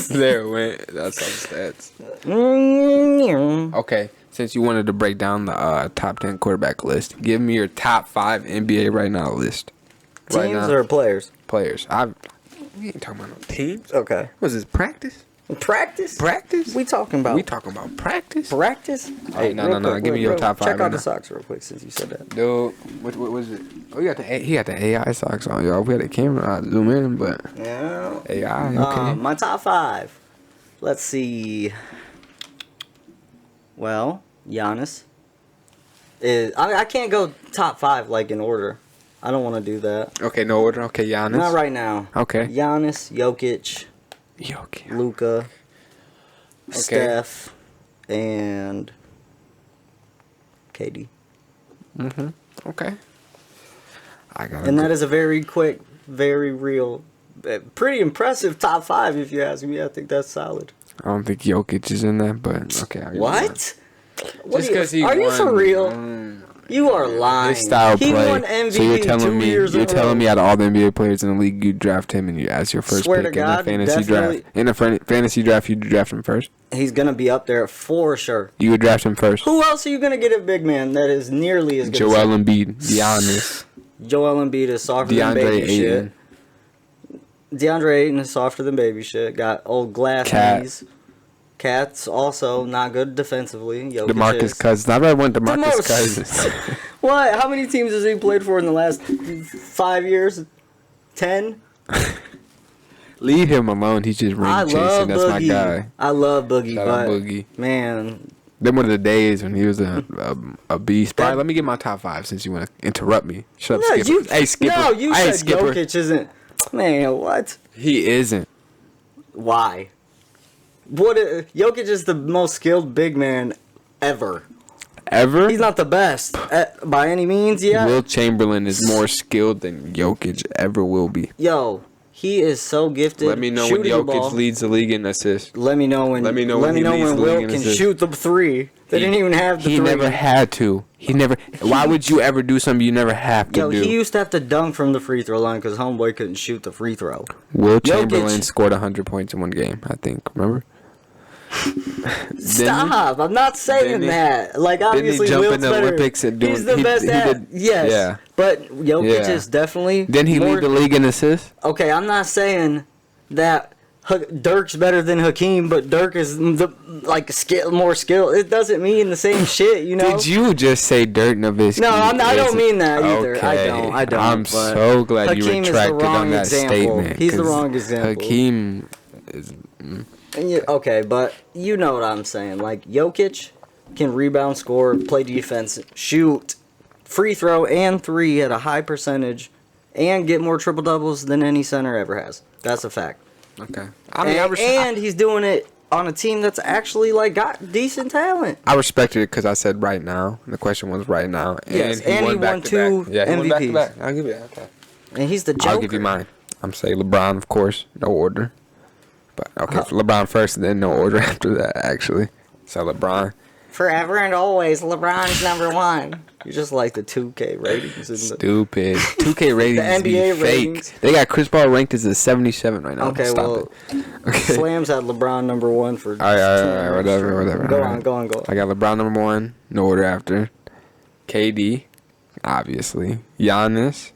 There it went. That's some stats. Okay, since you wanted to break down the top 10 quarterback list, give me your top 5 NBA right now list. Right Teams now. or players? Players. We ain't talking about no teams. Okay. Was this practice? Practice? Practice? We talking about practice. practice? Hey, no. Give me your top 5 Check right out the now. socks real quick since you said that. Dude, what was it? Oh, he got the AI socks on, y'all. We had a camera. I'd zoom in, but Yeah. AI. Okay. My top 5. Let's see. Well, Giannis. I can't go top 5 like in order. I don't want to do that. Okay, no order. Okay, Giannis. Not right now. Okay. Giannis, Jokic, Okay. Luka, Steph, and KD. Okay. I got. And that is a very quick, very real, pretty impressive top 5 if you ask me. I think that's solid. I don't think Jokic is in that, but okay. I'll give you What? that. Just because he Are you won, for real? You are lying. His style he play. won MVP So you're telling me, years in a row. out of all the NBA players in the league, you draft him and you as your first Swear pick to God, in the fantasy definitely. draft. In a fantasy draft, you draft him first. He's gonna be up there for sure. You would draft him first. Who else are you gonna get a big man that is nearly as good? Joel Embiid, Giannis, Joel Embiid is softer than baby Ayton. shit. DeAndre Ayton is softer than baby shit. Got old glass Cat. knees. Cat's also not good defensively. Jokic DeMarcus is. Cousins. I really want The DeMarcus most- Cousins. What? How many teams has he played for in the last 5 years? 10? Leave him alone. He's just ring I chasing. love That's my Boogie. guy. I love Boogie, Shout out but Boogie. man, Them were the days when he was a beast. Brian, let me get my top 5 since you want to interrupt me. Shut up, no, Skipper. you. Hey, Skipper. No, you Hey, said Skipper. Jokic isn't. Man, what? He isn't. Why? Jokic is the most skilled big man ever. Ever? He's not the best by any means yet. Will Chamberlain is more skilled than Jokic ever will be. Yo, he is so gifted. Let me know when shooting the ball. Jokic leads the league in assists. Let me know when. Let me know when he leads the league Will in can assists. shoot the three. They didn't even have the He three. never had to. He never. Why would you ever do something you never have to Yo, do? he used to have to dunk from the free throw line because homeboy couldn't shoot the free throw. Will Jokic- Chamberlain scored 100 points in one game, I think. Remember? Stop! I'm not saying Didn't he- that. Like obviously, jump Will's in the better. Olympics and He's the he best at. did- Yes. yeah. But Jokic Yeah. is definitely. Didn't he more, lead the league in assists? Okay, I'm not saying that Dirk's better than Hakeem, but Dirk is more skilled. It doesn't mean the same shit, you know. Did you just say Dirk Nowitzki? No, I don't isn't- mean that either. Okay. I don't. I'm but so glad you Hakeem is the retracted wrong on that example. statement. He's the 'cause wrong example. Hakeem is. Okay, but you know what I'm saying. Like, Jokic can rebound, score, play defense, shoot, free throw, and three at a high percentage, and get more triple doubles than any center ever has. That's a fact. Okay. And he's doing it on a team that's actually like got decent talent. I respected it because I said right now. The question was right now. Yes, and he won back-to-back. two Yeah, he won MVPs. back-to-back. I'll give you that. Okay. And he's the Joker. I'll give you mine. I'm saying LeBron, of course, no order. But okay, LeBron first, and then no order after that. Actually, so LeBron. Forever and always, LeBron's number one. You just like the 2K ratings. Stupid. 2K ratings The be NBA fake. ratings. They got Chris Paul ranked as a 77 right now. Okay, Stop well, it. Okay. Slams had LeBron number one for. All right, whatever. Go All on. right. I got LeBron number 1, no order after. KD, obviously. Giannis.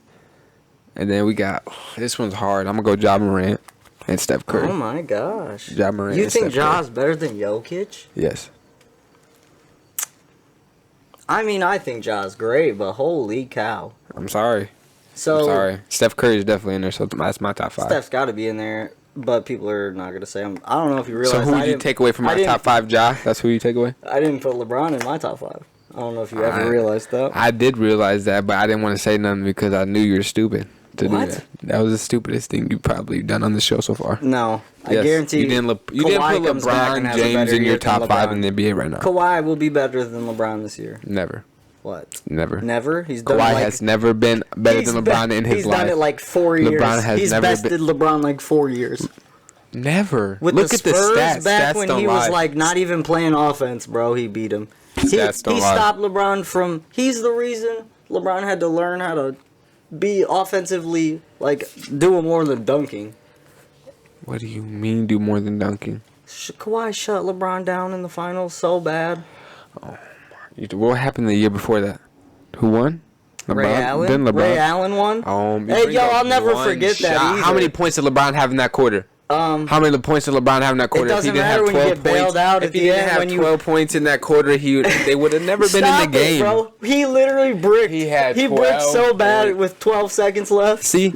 And then we got, this one's hard. I'm going to go Ja Morant and Steph Curry. Oh my gosh. Ja Morant You and think Steph Curry. Ja's better than Jokic? Yes. I mean, I think Ja's great, but holy cow. I'm sorry. So, I'm sorry. Steph Curry is definitely in there, so that's my top 5. Steph's got to be in there, but people are not going to say him. I don't know if you realize. So who would you take away from my top 5, Ja? That's who you take away? I didn't put LeBron in my top 5. I don't know if you ever realized that. I did realize that, but I didn't want to say nothing because I knew you were stupid to What? do that. That was the stupidest thing you've probably done on the show so far. No, I Yes. guarantee you didn't put Kawhi comes back and LeBron has a James better in year your than top 5 LeBron. in the NBA right now. Kawhi will be better than LeBron this year. Never. What? Never. Never? He's done Kawhi like, has never been better than LeBron in his he's life. done it like 4 years. LeBron has he's never bested LeBron like 4 years. Never. With Look the at the Spurs stats. back Stats when don't he was lie. like not even playing offense, bro, he beat him. Stats don't He lie. stopped LeBron from. He's the reason LeBron had to learn how to be offensively, like, do more than dunking. What do you mean do more than dunking? Kawhi shut LeBron down in the finals so bad. What happened the year before that? Who won? LeBron? Ray Allen? Didn't LeBron? Ray Allen won? You Hey, bring yo, up I'll never one forget that shot. either. How many points did LeBron have in that quarter? How many points did LeBron have in that quarter? It doesn't if he didn't matter have when you 12 get bailed points, out if at he the didn't end have when you- 12 points in that quarter, they would have never been in the Stop game. it, bro. He literally bricked. He had bricked 12 so bad points. with 12 seconds left. See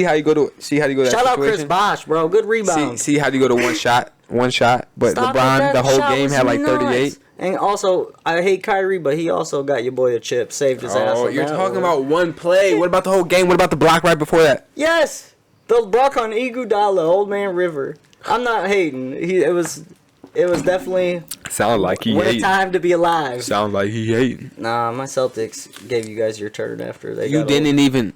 how you go to that Shout out Chris situation? Bosh, bro. Good rebound. See how you go to one shot, but Stop LeBron it, that the whole shot game was had like nuts. 38. And also, I hate Kyrie, but he also got your boy a chip, saved his ass. Oh, on you're that talking one. about one play. What about the whole game? What about the block right before that? Yes, the block on Iguodala, Old Man River. I'm not hating. It was definitely Sound like he what a hating. time to be alive. Sound like he hating. Nah, my Celtics gave you guys your turn after they You got didn't old. even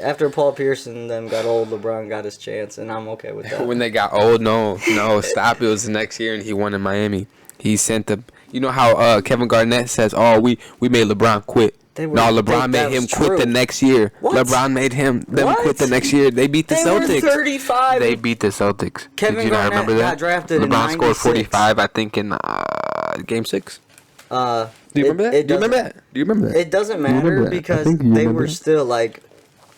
After Paul Pierce and them got old, LeBron got his chance, and I'm okay with that. when they got old. No, stop. It was the next year, and he won in Miami. He sent You know how Kevin Garnett says, "Oh, we made LeBron quit." LeBron made him quit the next year. What? LeBron made them quit the next year. They beat the Celtics. They were 35. They beat the Celtics. Kevin Did you not Garnett remember that? got drafted in LeBron scored 96. 45, I think, in Game 6. Do you remember that? Do you remember that? Do you remember that? It doesn't matter because they were still like,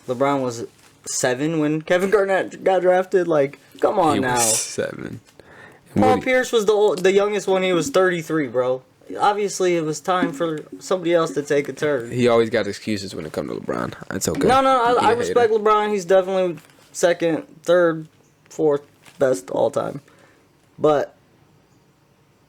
LeBron was 7 when Kevin Garnett got drafted. Like, come on now. Was 7. Paul Pierce was the youngest one. He was 33, bro. Obviously, it was time for somebody else to take a turn. He always got excuses when it comes to LeBron. It's okay. No, I respect LeBron. He's definitely second, third, fourth best all time. But,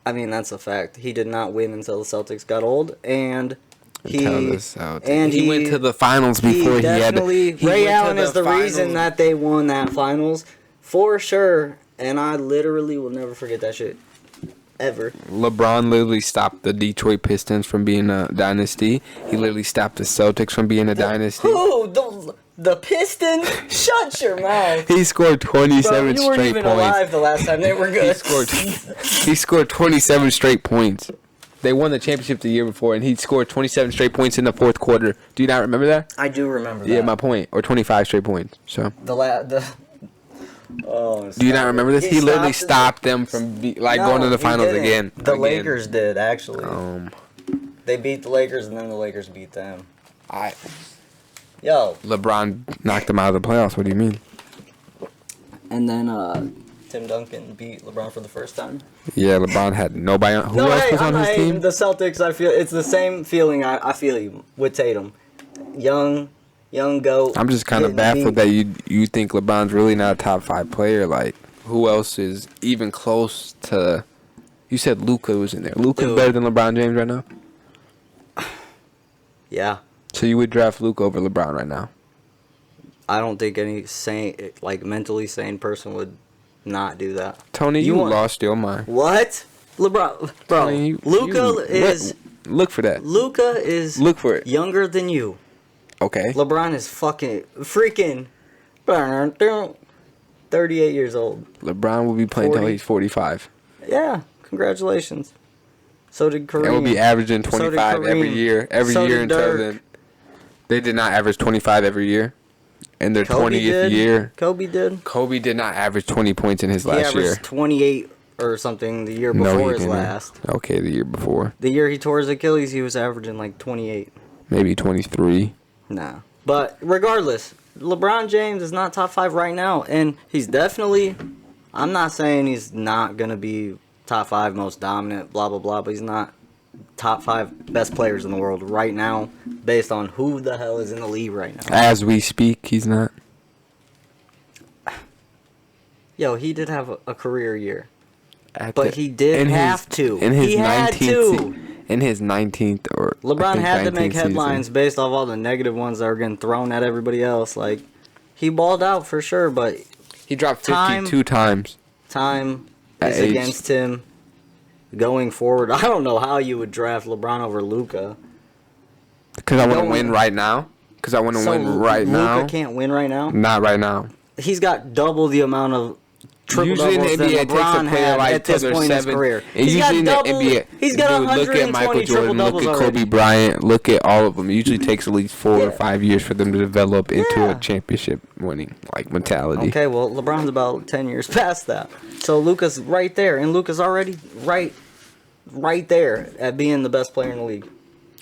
I mean, that's a fact. He did not win until the Celtics got old, and he went to the finals before he had. Ray Allen is the reason that they won that finals for sure, and I literally will never forget that shit. Ever. LeBron literally stopped the Detroit Pistons from being a dynasty. He literally stopped the Celtics from being a dynasty. Who? The Pistons? Shut your mouth. He scored 27 straight points. You weren't even alive the last time they were good. He scored 27 straight points. They won the championship the year before, and he scored 27 straight points in the fourth quarter. Do you not remember that? I do remember that. Yeah, my point. Or 25 straight points. So. Do you not remember this? He literally stopped them from going to the finals again. The Lakers did, actually. They beat the Lakers, and then the Lakers beat them. LeBron knocked them out of the playoffs. What do you mean? And then Tim Duncan beat LeBron for the first time. Yeah, LeBron had nobody on. Who else was on his team? The Celtics, I feel it's the same feeling I feel you with Tatum. Young GOAT. I'm just kind of baffled that you think LeBron's really not a top 5 player. Like, who else is even close to? You said Luka was in there. Luka's better than LeBron James right now? Yeah. So you would draft Luka over LeBron right now? I don't think any mentally sane person would not do that. Tony, you lost your mind. What? LeBron, bro. Tony, Luka is. Look for that. Luka is. Look for it. Younger than you. Okay. LeBron is freaking 38 years old. LeBron will be playing until he's 45. Yeah, congratulations. So did Kareem. They will be averaging 25 every year. Every year until then. They did not average 25 every year. In their 20th year. Kobe did. Kobe did not average 20 points in his last year. He averaged 28 or something the year before his last. Okay, the year before. The year he tore his Achilles, he was averaging like 28. Maybe 23. Nah. But regardless, LeBron James is not top 5 right now. And he's definitely, I'm not saying he's not going to be top 5 most dominant, blah, blah, blah. But he's not top 5 best players in the world right now based on who the hell is in the league right now. As we speak, he's not. Yo, he did have a career year. But he did have to. He had to. In his 19th or LeBron had to make headlines based off all the negative ones that are getting thrown at everybody else. Like, he balled out for sure, but he dropped 52 times. Time is against him going forward. I don't know how you would draft LeBron over Luka. Because I want to win right now. Because I want to win right now. Luka can't win right now? Not right now. He's got double the amount of triple doubles than LeBron had at this point in his career. He's got double. He's got 120 triple doubles already. Look at Kobe Bryant. Look at all of them. It usually takes at least 4 or 5 years for them to develop into a championship winning mentality. Okay, well LeBron's about 10 years past that. So Luka's right there, and Luka's already right there at being the best player in the league.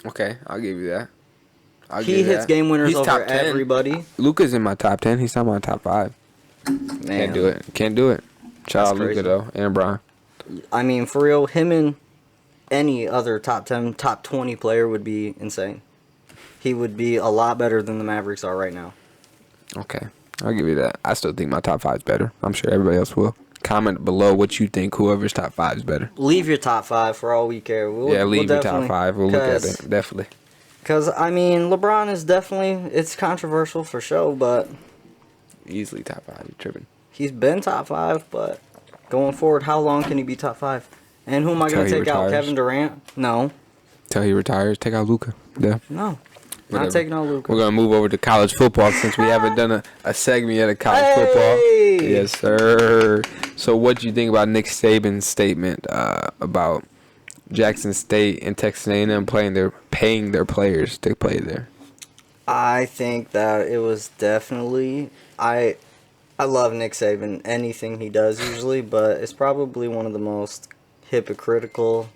Okay, I'll give you that. He hits game winners over everybody. Luka's in my top 10. He's not my top 5. Man. Can't do it. Shout out Luka though, and Bron. I mean, for real, him and any other top 10, top 20 player would be insane. He would be a lot better than the Mavericks are right now. Okay, I'll give you that. I still think my top 5 is better. I'm sure everybody else will. Comment below what you think whoever's top 5 is better. Leave your top 5 for all we care. Leave your top 5. We'll look at it. Definitely. Because, I mean, LeBron is definitely, it's controversial for sure, but easily top 5. You're tripping. He's been top 5, but going forward, how long can he be top 5? And who am I going to take out? Kevin Durant? No. Till he retires, take out Luka. Yeah. No. Not taking out Luka. We're going to move over to college football since we haven't done a segment yet of college football. Yes, sir. So what do you think about Nick Saban's statement about Jackson State and Texas A&M paying their players to play there? I think that it was definitely I love Nick Saban, anything he does usually, but it's probably one of the most hypocritical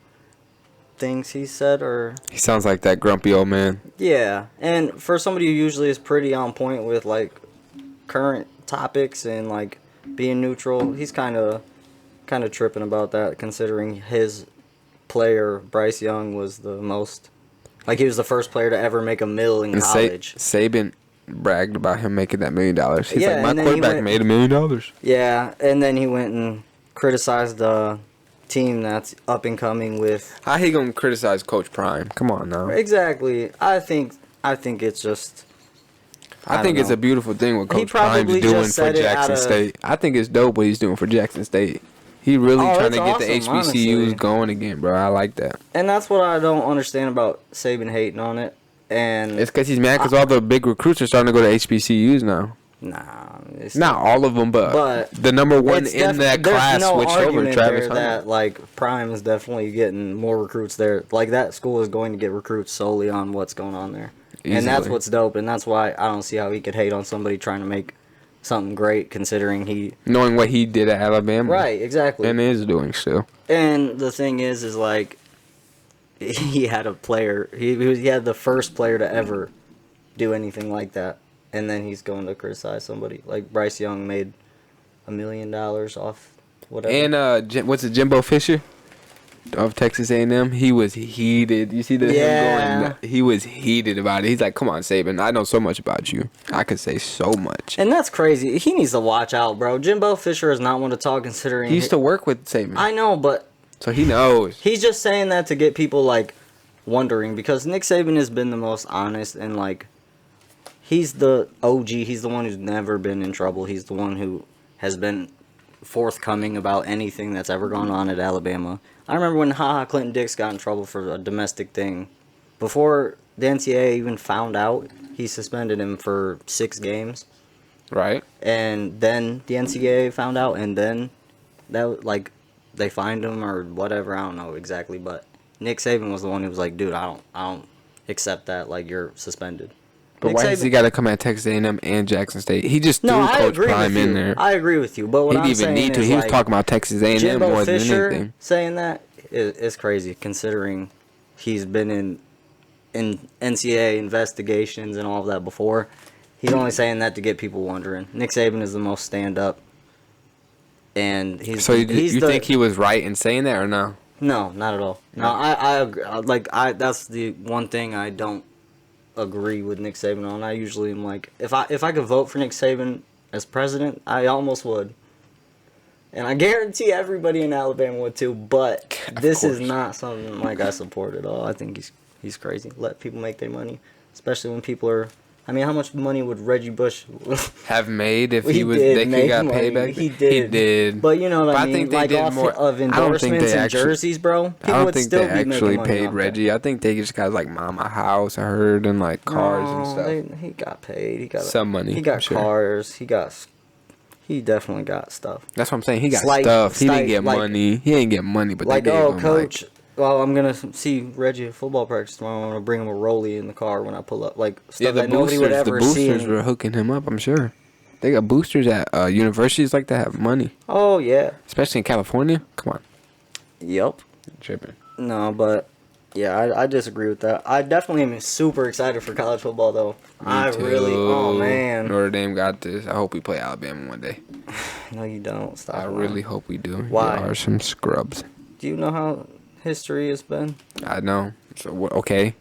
things he said. Or He sounds like that grumpy old man. yeah, and for somebody who usually is pretty on point with like current topics and like being neutral, he's kind of tripping about that, considering his player Bryce Young was the most, like, he was the first player to ever make $1 million in college. Saban bragged about him making that $1 million. He's Yeah, like, my and then he quarterback went- made $1 million. Yeah, and then he went and criticized the team that's up and coming with. How he gonna criticize Coach Prime? Come on now. Exactly. I think it's just. I think it's a beautiful thing what He Coach Prime's probably doing just for said it out Jackson of- State. I think it's dope what he's doing for Jackson State. He really trying to get the it's awesome, HBCUs honestly. going again, bro. I like that. And that's what I don't understand about Saban hating on it. And It's because he's mad because all the big recruits are starting to go to HBCUs now. nah, it's Not all of them, but the number one it's in that there's class no switched over, argument Travis there Hunter. that like Prime is definitely getting more recruits there. Like, that school is going to get recruits solely on what's going on there. And that's Easily. what's dope, and that's why I don't see how he could hate on somebody trying to make something great, considering he. Knowing what he did at Alabama. Right, exactly. And is doing still. And the thing is like, he had a player. He had the first player to ever do anything like that, and then he's going to criticize somebody like Bryce Young made $1 million off whatever. And what's it, Jimbo Fisher of Texas A&M? He was heated. You see him going? He was heated about it. He's like, "Come on, Saban. I know so much about you. I could say so much." And that's crazy. He needs to watch out, bro. Jimbo Fisher is not one to talk, considering He used to work with Saban, I know, but so he knows. he's just saying that to get people like wondering, because Nick Saban has been the most honest, and like, he's the OG. He's the one who's never been in trouble. He's the one who has been forthcoming about anything that's ever gone on at Alabama. I remember when Clinton Dix got in trouble for a domestic thing. Before the NCAA even found out, he suspended him for 6 games. Right. And then the NCAA found out, and then that, like, they fined him or whatever. I don't know exactly, but Nick Saban was the one who was like, "Dude, I don't accept that. Like, you're suspended." But Nick why does Saban- he got to come at Texas A&M and Jackson State? He just threw No, I Coach agree Prime with you. in there. I agree with you, but what He I'm didn't even saying need to. is, He was like, talking about Texas A&M Jimbo more than Fisher anything. saying that is crazy, considering he's been in NCAA investigations and all of that before. He's only saying that to get people wondering. Nick Saban is the most stand-up, and he's So you he's think he was right in saying that or no? No, not at all. No, I agree. That's the one thing I don't agree with Nick Saban on. I usually am like, if I could vote for Nick Saban as president, I almost would. And I guarantee everybody in Alabama would too, but this is not something like I support at all. I think he's crazy. Let people make their money, especially when people are. I mean, how much money would Reggie Bush Have made if He he was did they make could got money. paid back? He did. But you know what But I I mean? think they Like, did off more- of I don't think endorsements they and actually- jerseys, bro. I People don't would think still they be making actually money paid off that. Reggie. I think they just got like Mama House, I heard, and like cars and stuff. He got paid. He got Some money, He got I'm sure. cars. He definitely got stuff. That's what I'm saying. He got Slight- stuff. He didn't get like- money. He didn't get money, but Like, they gave oh, him coach. like Well, I'm gonna see Reggie at football practice tomorrow. I'm gonna bring him a rollie in the car when I pull up. Like, stuff yeah, the that nobody would boosters. The ever see. boosters were hooking him up. I'm sure. They got boosters at universities like that have money, Oh yeah. especially in California. Come on, Yep. tripping. No, but yeah, I disagree with that. I definitely am super excited for college football, though. I really. Oh man. Notre Dame got this. I hope we play Alabama one day. No, you don't. Stop. I lying. really hope we do. Why? You are some scrubs. Do you know how history has been? I know. So okay.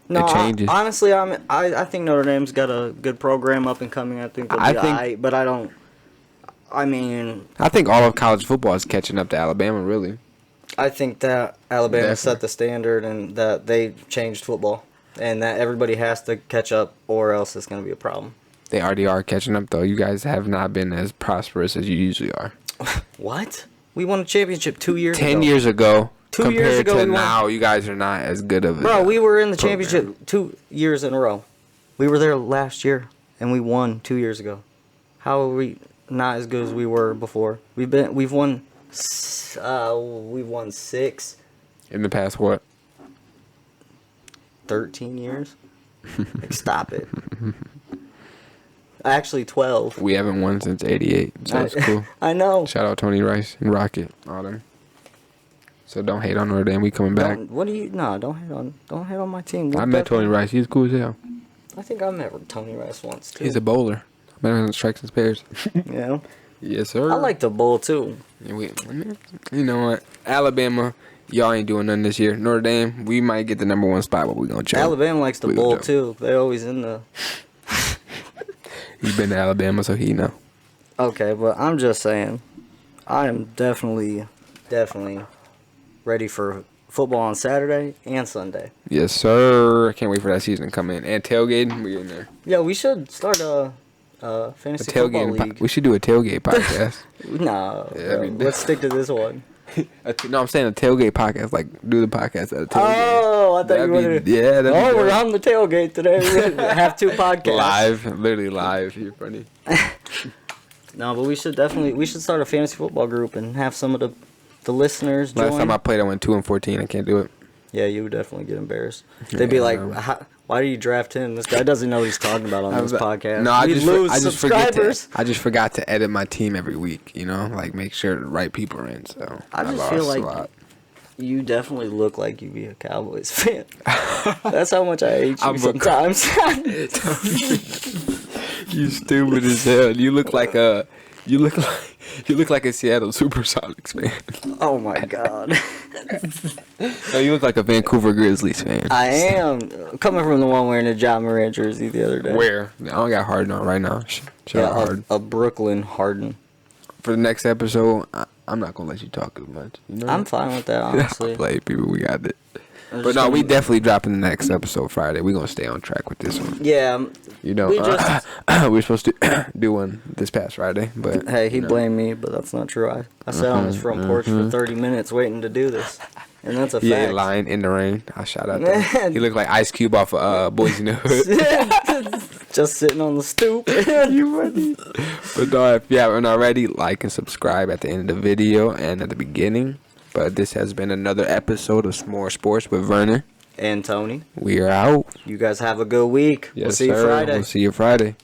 No, it changes. honestly, I think Notre Dame's got a good program up and coming. I think they'll be alright, but I don't. I mean, I think all of college football is catching up to Alabama. Really. I think that Alabama Definitely. set the standard and that they changed football, and that everybody has to catch up, or else it's going to be a problem. They already are catching up, though. You guys have not been as prosperous as you usually are. What? We won a championship 2 years ago. 10 years ago, 2 compared years ago, to we won. now, you guys are not as good of a Bro, we were in the program. championship 2 years in a row. We were there last year, and we won 2 years ago. How are we not as good as we were before? We've won 6. In the past, what? 13 years. Like, stop it. Actually, 12. We haven't won since '88, so it's cool. I know. Shout out Tony Rice and Rocket, all them. So don't hate on Notre Dame. We coming back. Don't hate on my team. I met Tony Rice. He's cool as hell. I think I met Tony Rice once too. He's a bowler. Better than strikes and spares. Yeah. Yes, sir. I like to bowl too. You know what? Alabama, y'all ain't doing nothing this year. Notre Dame, we might get the #1 spot, but we gonna choke. Alabama likes to bowl too. They always in the. He's been to Alabama, so he know. Okay, but I'm just saying, I am definitely ready for football on Saturday and Sunday. Yes, sir. I can't wait for that season to come in. And tailgating, we in there. Yeah, we should start a fantasy football league. We should do a tailgate podcast. No, Yeah, let's stick to this one. No, I'm saying a tailgate podcast. Like, do the podcast at a tailgate. Oh, I thought you wanted to. Yeah, that'd be we're on the tailgate today. We have 2 podcasts. Live, literally live. You're funny. No, but we should start a fantasy football group and have some of the listeners join. Last time I played, I went 2-14. I can't do it. Yeah, you would definitely get embarrassed. They'd be like, "Why do you draft him? This guy doesn't know what he's talking about on this podcast." No, I subscribers. I just forgot to edit my team every week. You know, like make sure the right people are in. So I just feel like you definitely look like you'd be a Cowboys fan. That's how much I hate you sometimes. You stupid as hell. You look like a Seattle Supersonics fan. Oh my god. No, you look like a Vancouver Grizzlies fan. I am coming from the one wearing a John Moran jersey the other day. Where? I don't got Harden on right now. Shout out Harden. A Brooklyn Harden. For the next episode, I'm not gonna let you talk as much. You know? I'm fine with that, honestly. Play people, we got it. But no, we definitely dropping the next episode Friday. We're gonna stay on track with this one. Yeah. You know, we're supposed to do one this past Friday, but hey, he blamed me, but that's not true. I sat on his front porch for 30 minutes waiting to do this, and that's a fact. He ain't lying in the rain. I'll shout out that. He looked like Ice Cube off of Boys in the Hood. Just sitting on the stoop. You ready? But no, if you haven't already, like and subscribe at the end of the video and at the beginning. But this has been another episode of S'more Sports with Vernon and Tony. We are out. You guys have a good week. Yes, we'll see you sir. Friday. We'll see you Friday.